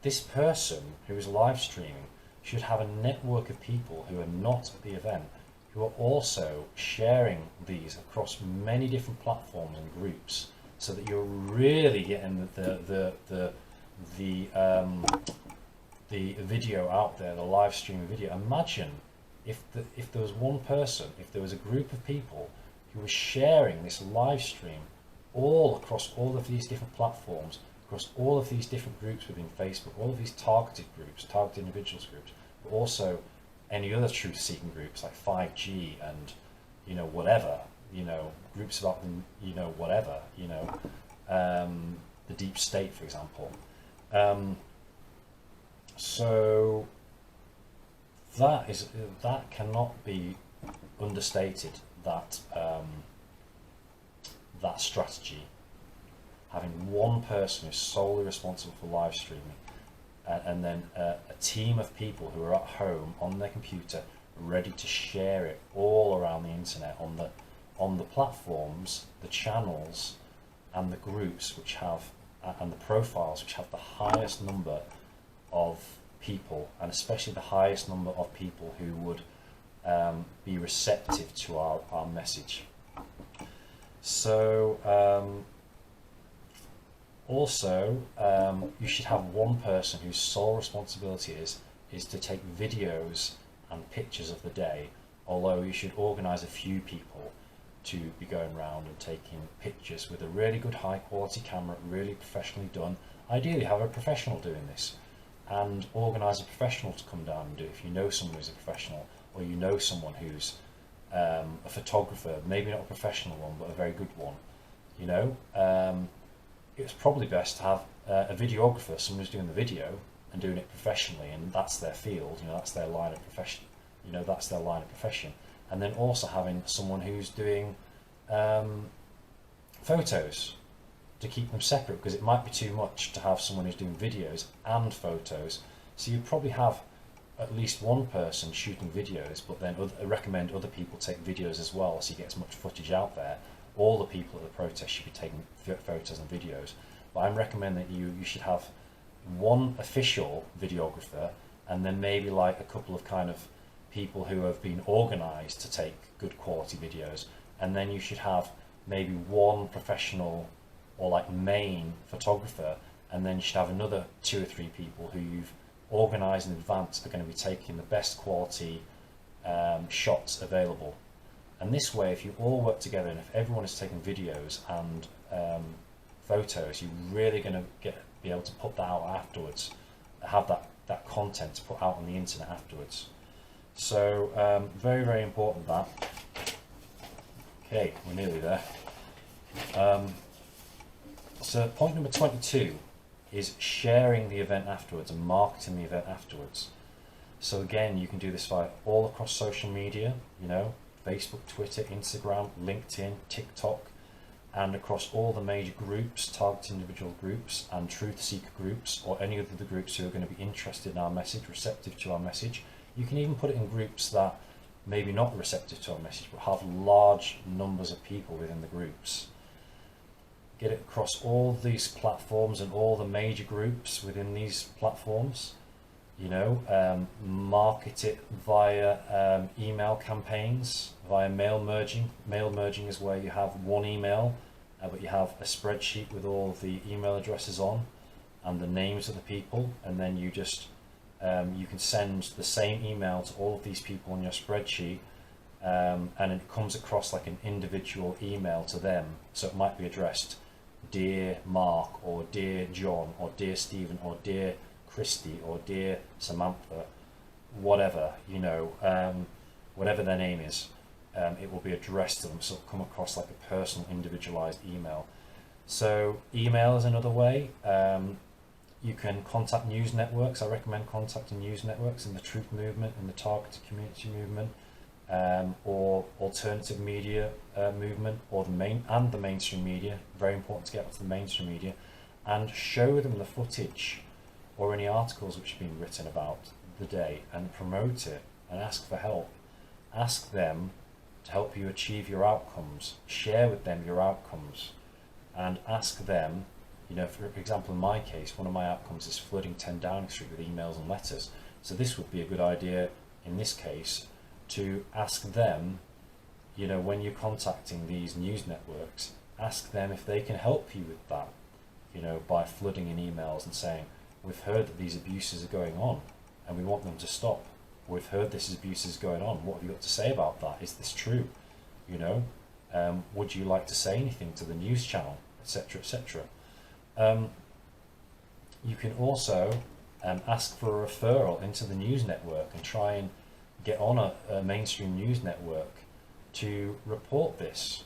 This person who is live streaming should have a network of people who are not at the event, who are also sharing these across many different platforms and groups, so that you're really getting the video out there, the live streaming video. Imagine if there was one person, if there was a group of people who were sharing this live stream all across all of these different platforms, across all of these different groups within Facebook, all of these targeted groups, targeted individuals groups, but also any other truth-seeking groups like 5G and, you know, whatever, you know, groups about, you know, whatever, you know, the deep state, for example. So that cannot be understated, that that strategy, having one person who's solely responsible for live streaming, and then a team of people who are at home on their computer ready to share it all around the internet on the platforms, the channels and the groups which have and the profiles which have the highest number of people, and especially the highest number of people who would be receptive to our message. So also you should have one person whose sole responsibility is to take videos and pictures of the day, although you should organise a few people to be going around and taking pictures with a really good high quality camera, really professionally done. Ideally have a professional doing this, and organise a professional to come down and do it if you know someone who's a professional, or you know someone who's a photographer, maybe not a professional one but a very good one. You know, it's probably best to have a videographer, someone who's doing the video and doing it professionally, and that's their field, you know, that's their line of profession, you know, that's their line of profession. And then also having someone who's doing photos to keep them separate, because it might be too much to have someone who's doing videos and photos. So you'd probably have at least one person shooting videos, but then recommend other people take videos as well, so you get as much footage out there. All the people at the protest should be taking photos and videos, but I'm recommending that you should have one official videographer, and then maybe like a couple of kind of people who have been organised to take good quality videos, and then you should have maybe one professional or like main photographer, and then you should have another 2 or 3 people who you've organised in advance are going to be taking the best quality shots available. And this way, if you all work together and if everyone is taking videos and photos, you're really going to be able to put that out afterwards, have that content to put out on the internet afterwards. So very, very important that. Okay, we're nearly there. So point number 22 is sharing the event afterwards and marketing the event afterwards. So again, you can do this via all across social media, you know, Facebook, Twitter, Instagram, LinkedIn, TikTok, and across all the major groups, targeted individual groups and truth seeker groups, or any of the groups who are going to be interested in our message, receptive to our message. You can even put it in groups that maybe not receptive to our message, but have large numbers of people within the groups. Get it across all these platforms and all the major groups within these platforms. You know, market it via email campaigns, via mail merging. Mail merging is where you have one email, but you have a spreadsheet with all the email addresses on. and the names of the people, and then you just you can send the same email to all of these people on your spreadsheet, and it comes across like an individual email to them. So it might be addressed Dear Mark, or Dear John, or Dear Stephen, or Dear Christy, or Dear Samantha, whatever, whatever their name is, it will be addressed to them, so it'll come across like a personal, individualized email. So email is another way. You can contact news networks. I recommend contacting news networks in the truth movement, in the targeted community movement, or alternative media movement, or the mainstream media. Very important to get up to the mainstream media, and show them the footage or any articles which have been written about the day, and promote it, and ask for help. Ask them to help you achieve your outcomes. Share with them your outcomes, and ask them, for example, in my case, one of my outcomes is flooding 10 Downing Street with emails and letters. So this would be a good idea in this case to ask them, when you're contacting these news networks, ask them if they can help you with that, by flooding in emails and saying, we've heard that these abuses are going on and we want them to stop. We've heard this abuse is going on. What have you got to say about that? Is this true? Would you like to say anything to the news channel, etc., etc.? You can also ask for a referral into the news network and try and get on a mainstream news network to report this,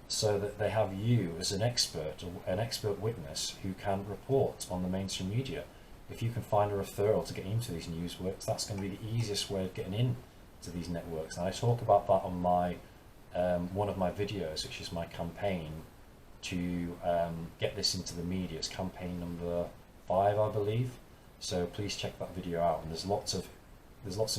so that they have you as an expert witness who can report on the mainstream media. If you can find a referral to get into these news works, that's going to be the easiest way of getting in to these networks. And I talk about that on my one of my videos, which is my campaign to get this into the media. It's campaign number 5, I believe. So please check that video out. And there's lots of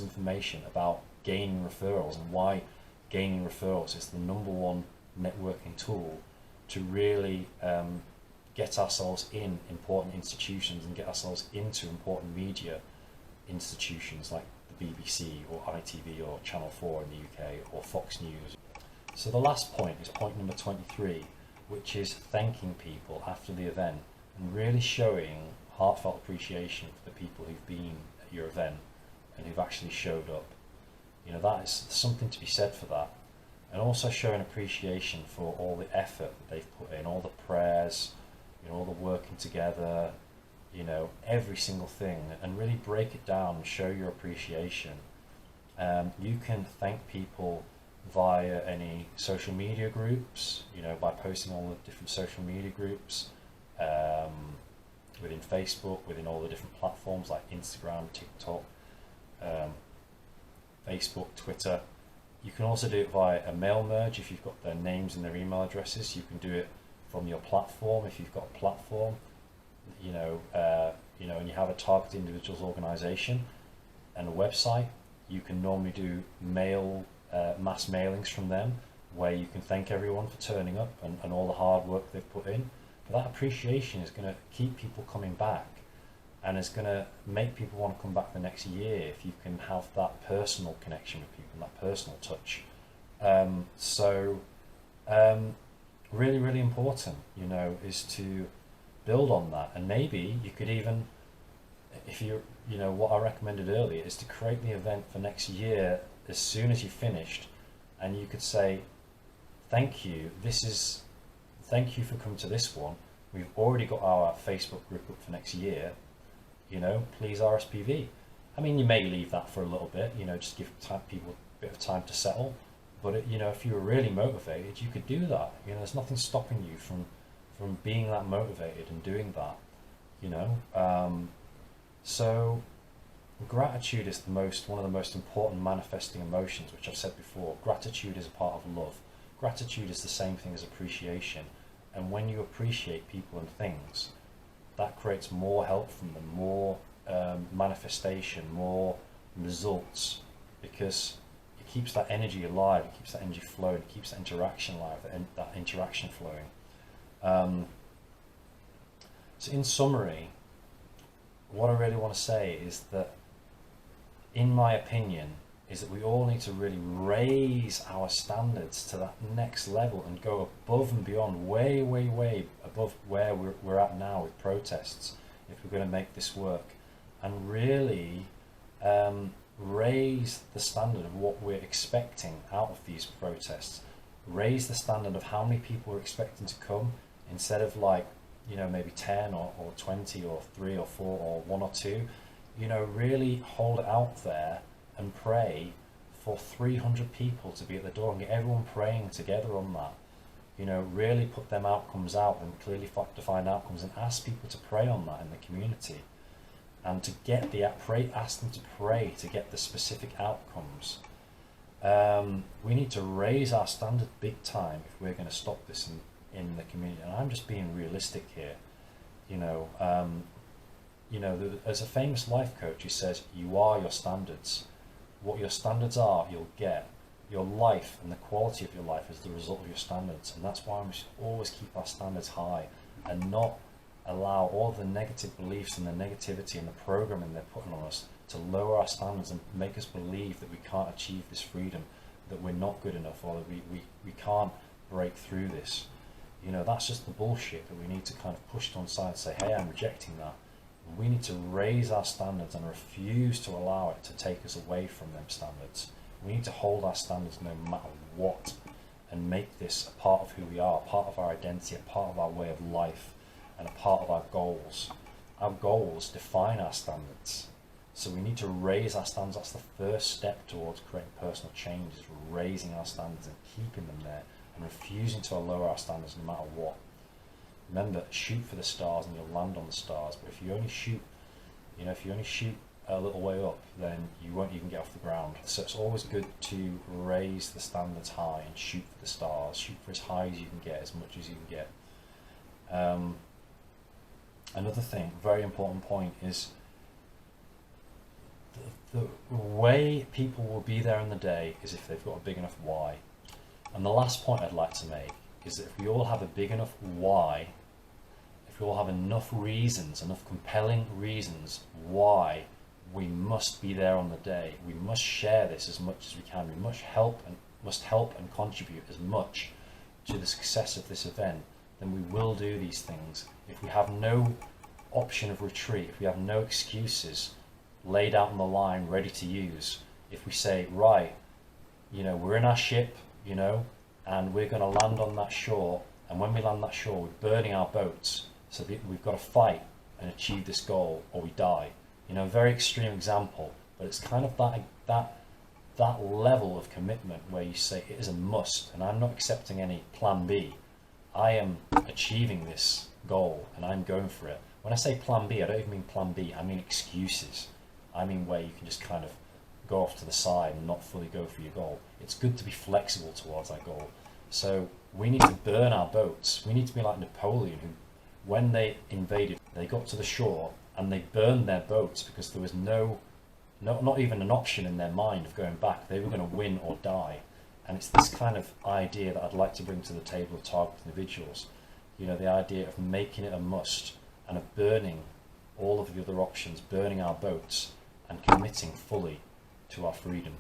information about gaining referrals, and why gaining referrals is the #1 networking tool to really get ourselves in important institutions and get ourselves into important media institutions like the BBC or ITV or Channel 4 in the UK or Fox News. So the last point is point number 23, which is thanking people after the event and really showing heartfelt appreciation for the people who've been at your event and who've actually showed up. That is something to be said for that. And also showing appreciation for all the effort that they've put in, all the prayers, all the working together, every single thing, and really break it down and show your appreciation. You can thank people via any social media groups, by posting all the different social media groups, within Facebook, within all the different platforms like Instagram, TikTok, Facebook, Twitter. You can also do it via a mail merge if you've got their names and their email addresses. You can do it from your platform if you've got a platform, and you have a targeted individuals organization and a website. You can normally do mass mailings from them, where you can thank everyone for turning up and all the hard work they've put in. But that appreciation is going to keep people coming back, and it's going to make people want to come back the next year if you can have that personal connection with people, that personal touch. Really, really important, is to build on that. And maybe you could even, if what I recommended earlier is to create the event for next year as soon as you finished, and you could say, thank you for coming to this one. We've already got our Facebook group up for next year, please RSPV. I mean, you may leave that for a little bit, just give people a bit of time to settle. But if you were really motivated, you could do that. There's nothing stopping you from being that motivated and doing that. So gratitude is one of the most important manifesting emotions, which I've said before. Gratitude is a part of love. Gratitude is the same thing as appreciation. And when you appreciate people and things, that creates more help from them, more manifestation, more results, because it keeps that energy alive, it keeps that energy flowing, it keeps that interaction alive, that interaction flowing. So in summary, what I really want to say is that, in my opinion, is that we all need to really raise our standards to that next level and go above and beyond, way, way, way above where we're at now with protests if we're going to make this work, and really raise the standard of what we're expecting out of these protests, raise the standard of how many people we're expecting to come, instead of like, you know, maybe 10 or 20 or 3 or 4 or 1 or 2, you know, really hold it out there and pray for 300 people to be at the door and get everyone praying together on that. You know, really put them outcomes out and clearly defined outcomes, and ask people to pray on that in the community, and to get the ask them to pray to get the specific outcomes. We need to raise our standard big time if we're going to stop this in the community. And I'm just being realistic here. You know, as a famous life coach, he says, you are your standards. What your standards are, you'll get. Your life and the quality of your life is the result of your standards, and that's why we should always keep our standards high and not allow all the negative beliefs and the negativity and the programming they're putting on us to lower our standards and make us believe that we can't achieve this freedom, that we're not good enough, or that we can't break through this. You know, that's just the bullshit that we need to kind of push to one side and say, hey, I'm rejecting that. We need to raise our standards and refuse to allow it to take us away from them standards. We need to hold our standards no matter what, and make this a part of who we are, a part of our identity, a part of our way of life, and a part of our goals. Our goals define our standards. So we need to raise our standards. That's the first step towards creating personal change, is raising our standards and keeping them there, and refusing to lower our standards no matter what. Remember, shoot for the stars and you'll land on the stars. But if you only shoot, a little way up, then you won't even get off the ground. So it's always good to raise the standards high and shoot for the stars. Shoot for as high as you can get, as much as you can get. Another thing, very important point, is the way people will be there in the day is if they've got a big enough why. And the last point I'd like to make is that if we all have a big enough why, if we all have enough reasons, enough compelling reasons why we must be there on the day, we must share this as much as we can, we must help and contribute as much to the success of this event, then we will do these things. If we have no option of retreat, if we have no excuses laid out on the line ready to use, if we say, right, you know, we're in our ship, you know, and we're going to land on that shore, and when we land that shore, we're burning our boats, so that we've got to fight and achieve this goal, or we die. You know, a very extreme example, but it's kind of that level of commitment where you say it is a must, and I'm not accepting any plan B. I am achieving this goal and I'm going for it. When I say plan B, I don't even mean plan B, I mean excuses. I mean where you can just kind of go off to the side and not fully go for your goal. It's good to be flexible towards that goal. So we need to burn our boats. We need to be like Napoleon, who, when they invaded, they got to the shore and they burned their boats because there was not even an option in their mind of going back. They were going to win or die. And it's this kind of idea that I'd like to bring to the table of target individuals. You know, the idea of making it a must and of burning all of the other options, burning our boats and committing fully to our freedom.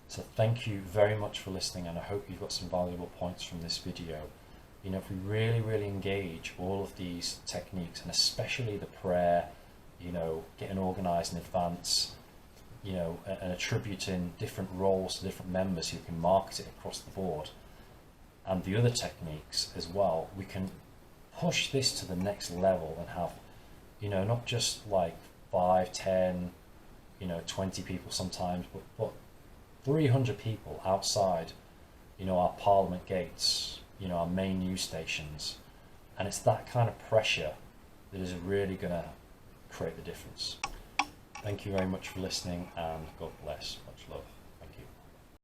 So thank you very much for listening, and I hope you've got some valuable points from this video. You know, if we really engage all of these techniques, and especially the prayer, you know, getting organized in advance, you know, and attributing different roles to different members who can market it across the board, and the other techniques as well, we can push this to the next level and have, you know, not just like 5, 10, you know, 20 people sometimes, but 300 people outside, you know, our parliament gates, you know, our main news stations. And it's that kind of pressure that is really going to create the difference. Thank you very much for listening, and God bless.